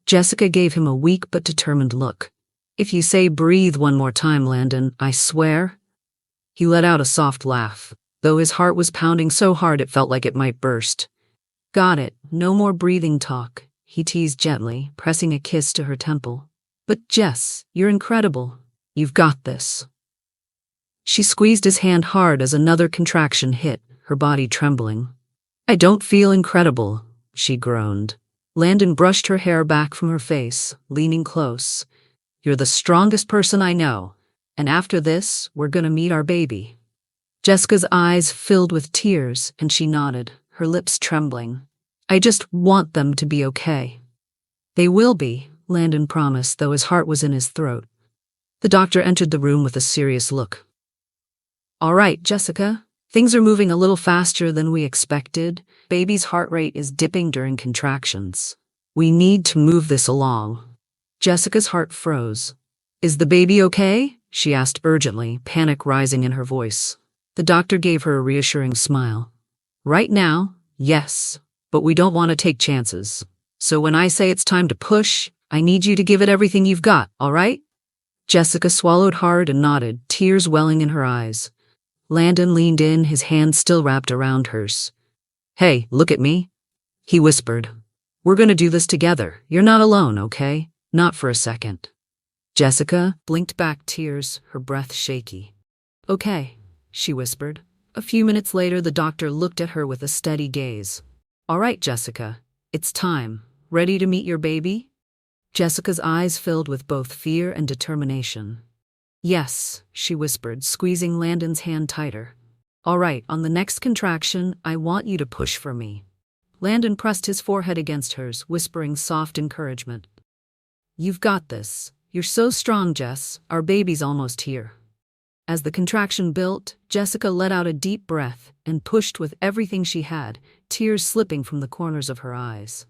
Jessica gave him a weak but determined look. "If you say breathe one more time, Landon, I swear." He let out a soft laugh, though his heart was pounding so hard it felt like it might burst. "Got it, no more breathing talk," he teased gently, pressing a kiss to her temple. "But Jess, you're incredible. You've got this." She squeezed his hand hard as another contraction hit, her body trembling. "I don't feel incredible," she groaned. Landon brushed her hair back from her face, leaning close. "You're the strongest person I know, and after this, we're gonna meet our baby." Jessica's eyes filled with tears, and she nodded, her lips trembling. "I just want them to be okay." "They will be," Landon promised, though his heart was in his throat. The doctor entered the room with a serious look. "All right, Jessica, things are moving a little faster than we expected. Baby's heart rate is dipping during contractions. We need to move this along." Jessica's heart froze. "Is the baby okay?" she asked urgently, panic rising in her voice. The doctor gave her a reassuring smile. "Right now, yes, but we don't want to take chances. So when I say it's time to push, I need you to give it everything you've got, all right?" Jessica swallowed hard and nodded, tears welling in her eyes. Landon leaned in, his hand still wrapped around hers. "Hey, look at me," he whispered. "We're gonna do this together. You're not alone, okay? Not for a second. Jessica blinked back, tears, her breath shaky. Okay, she whispered. A few minutes later, the doctor looked at her with a steady gaze. All right, Jessica, it's time. Ready to meet your baby? Jessica's eyes filled with both fear and determination. Yes, she whispered, squeezing Landon's hand tighter. All right, on the next contraction, I want you to push for me. Landon pressed his forehead against hers, whispering soft encouragement. You've got this. You're so strong, Jess. Our baby's almost here. As the contraction built, Jessica let out a deep breath and pushed with everything she had, tears slipping from the corners of her eyes.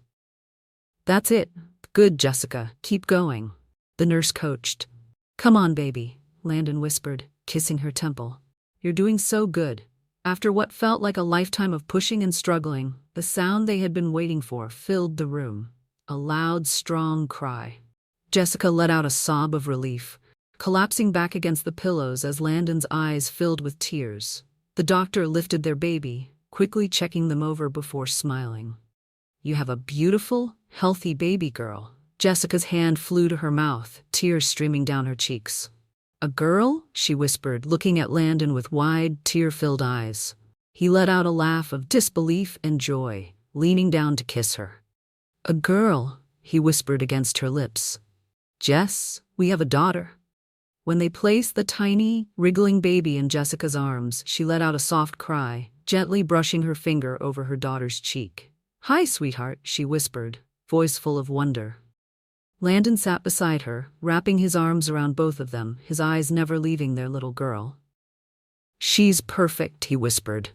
That's it. Good, Jessica. Keep going. The nurse coached. Come on, baby, Landon whispered, kissing her temple. You're doing so good. After what felt like a lifetime of pushing and struggling, the sound they had been waiting for filled the room. A loud, strong cry. Jessica let out a sob of relief, collapsing back against the pillows as Landon's eyes filled with tears. The doctor lifted their baby, quickly checking them over before smiling. You have a beautiful, healthy baby girl. Jessica's hand flew to her mouth, tears streaming down her cheeks. A girl? She whispered, looking at Landon with wide, tear-filled eyes. He let out a laugh of disbelief and joy, leaning down to kiss her. A girl, he whispered against her lips. Jess, we have a daughter. When they placed the tiny, wriggling baby in Jessica's arms, she let out a soft cry, gently brushing her finger over her daughter's cheek. Hi, sweetheart, she whispered, voice full of wonder. Landon sat beside her, wrapping his arms around both of them, his eyes never leaving their little girl. She's perfect, he whispered.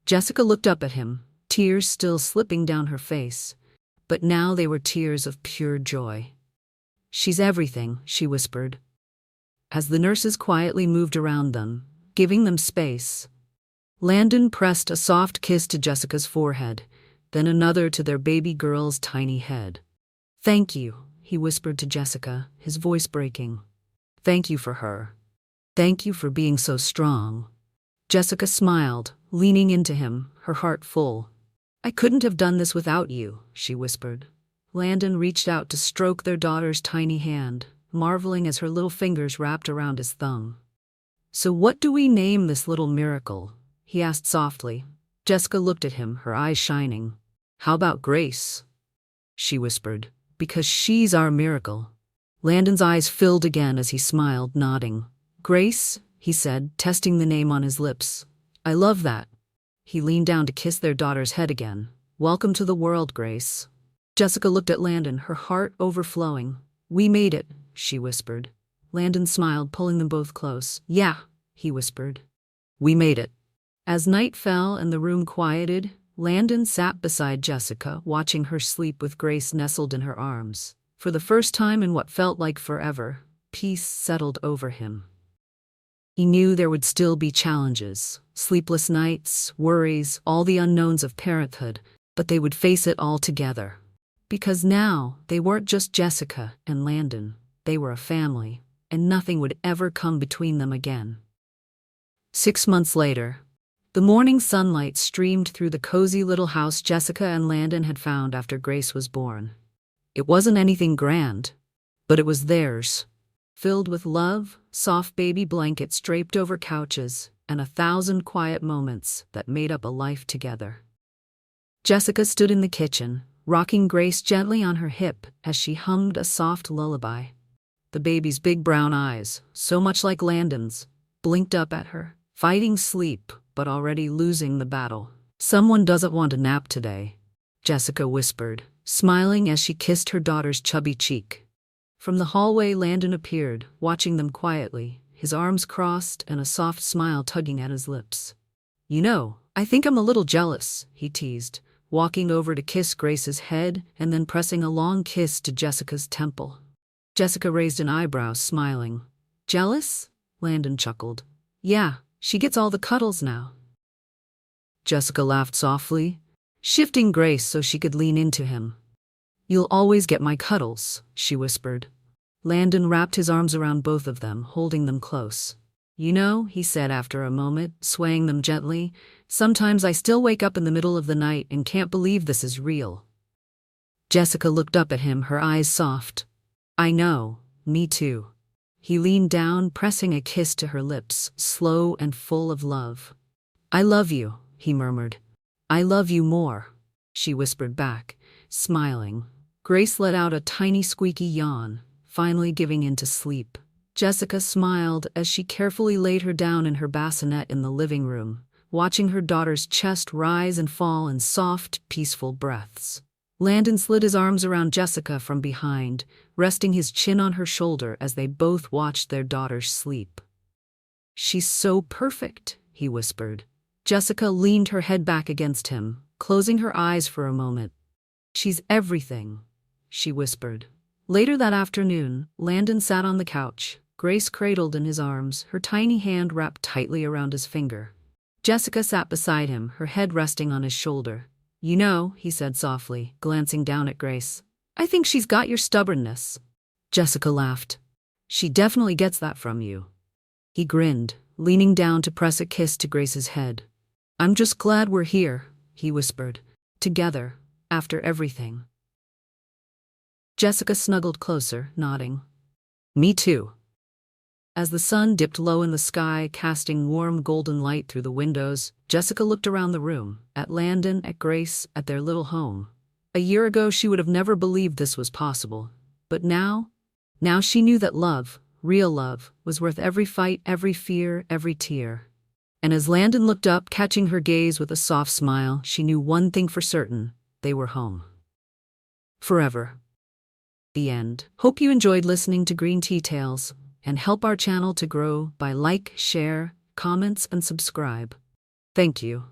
Jessica looked up at him, tears still slipping down her face, but now they were tears of pure joy. She's everything, she whispered. As the nurses quietly moved around them, giving them space, Landon pressed a soft kiss to Jessica's forehead, then another to their baby girl's tiny head. Thank you, he whispered to Jessica, his voice breaking. Thank you for her. Thank you for being so strong. Jessica smiled, leaning into him, her heart full. I couldn't have done this without you, she whispered. Landon reached out to stroke their daughter's tiny hand, marveling as her little fingers wrapped around his thumb. So what do we name this little miracle? He asked softly. Jessica looked at him, her eyes shining. How about Grace? She whispered. Because she's our miracle. Landon's eyes filled again as he smiled, nodding. Grace, he said, testing the name on his lips. I love that. He leaned down to kiss their daughter's head again. Welcome to the world, Grace. Jessica looked at Landon, her heart overflowing. We made it, she whispered. Landon smiled, pulling them both close. Yeah, he whispered. We made it. As night fell and the room quieted, Landon sat beside Jessica, watching her sleep with Grace nestled in her arms. For the first time in what felt like forever, peace settled over him. He knew there would still be challenges, sleepless nights, worries, all the unknowns of parenthood, but they would face it all together. Because now, they weren't just Jessica and Landon, they were a family, and nothing would ever come between them again. 6 months later, the morning sunlight streamed through the cozy little house Jessica and Landon had found after Grace was born. It wasn't anything grand, but it was theirs, filled with love, soft baby blankets draped over couches, and 1,000 quiet moments that made up a life together. Jessica stood in the kitchen, rocking Grace gently on her hip as she hummed a soft lullaby. The baby's big brown eyes, so much like Landon's, blinked up at her, fighting sleep but already losing the battle. Someone doesn't want a nap today, Jessica whispered, smiling as she kissed her daughter's chubby cheek. From the hallway, Landon appeared, watching them quietly, his arms crossed and a soft smile tugging at his lips. You know, I think I'm a little jealous, he teased, walking over to kiss Grace's head and then pressing a long kiss to Jessica's temple. Jessica raised an eyebrow, smiling. Jealous? Landon chuckled. Yeah, she gets all the cuddles now. Jessica laughed softly, shifting Grace so she could lean into him. You'll always get my cuddles, she whispered. Landon wrapped his arms around both of them, holding them close. You know, he said after a moment, swaying them gently, sometimes I still wake up in the middle of the night and can't believe this is real. Jessica looked up at him, her eyes soft. I know, me too. He leaned down, pressing a kiss to her lips, slow and full of love. I love you, he murmured. I love you more, she whispered back, smiling. Grace let out a tiny squeaky yawn, finally giving in to sleep. Jessica smiled as she carefully laid her down in her bassinet in the living room, watching her daughter's chest rise and fall in soft, peaceful breaths. Landon slid his arms around Jessica from behind, resting his chin on her shoulder as they both watched their daughter sleep. She's so perfect, he whispered. Jessica leaned her head back against him, closing her eyes for a moment. She's everything, she whispered. Later that afternoon, Landon sat on the couch, Grace cradled in his arms, her tiny hand wrapped tightly around his finger. Jessica sat beside him, her head resting on his shoulder. You know, he said softly, glancing down at Grace, I think she's got your stubbornness. Jessica laughed. She definitely gets that from you. He grinned, leaning down to press a kiss to Grace's head. I'm just glad we're here, he whispered. Together, after everything. Jessica snuggled closer, nodding. Me too. As the sun dipped low in the sky, casting warm golden light through the windows, Jessica looked around the room, at Landon, at Grace, at their little home. A year ago she would have never believed this was possible. But now she knew that love, real love, was worth every fight, every fear, every tear. And as Landon looked up, catching her gaze with a soft smile, she knew one thing for certain: they were home. Forever. The end. Hope you enjoyed listening to Green Tea Tales, and help our channel to grow by like, share, comments, and subscribe. Thank you.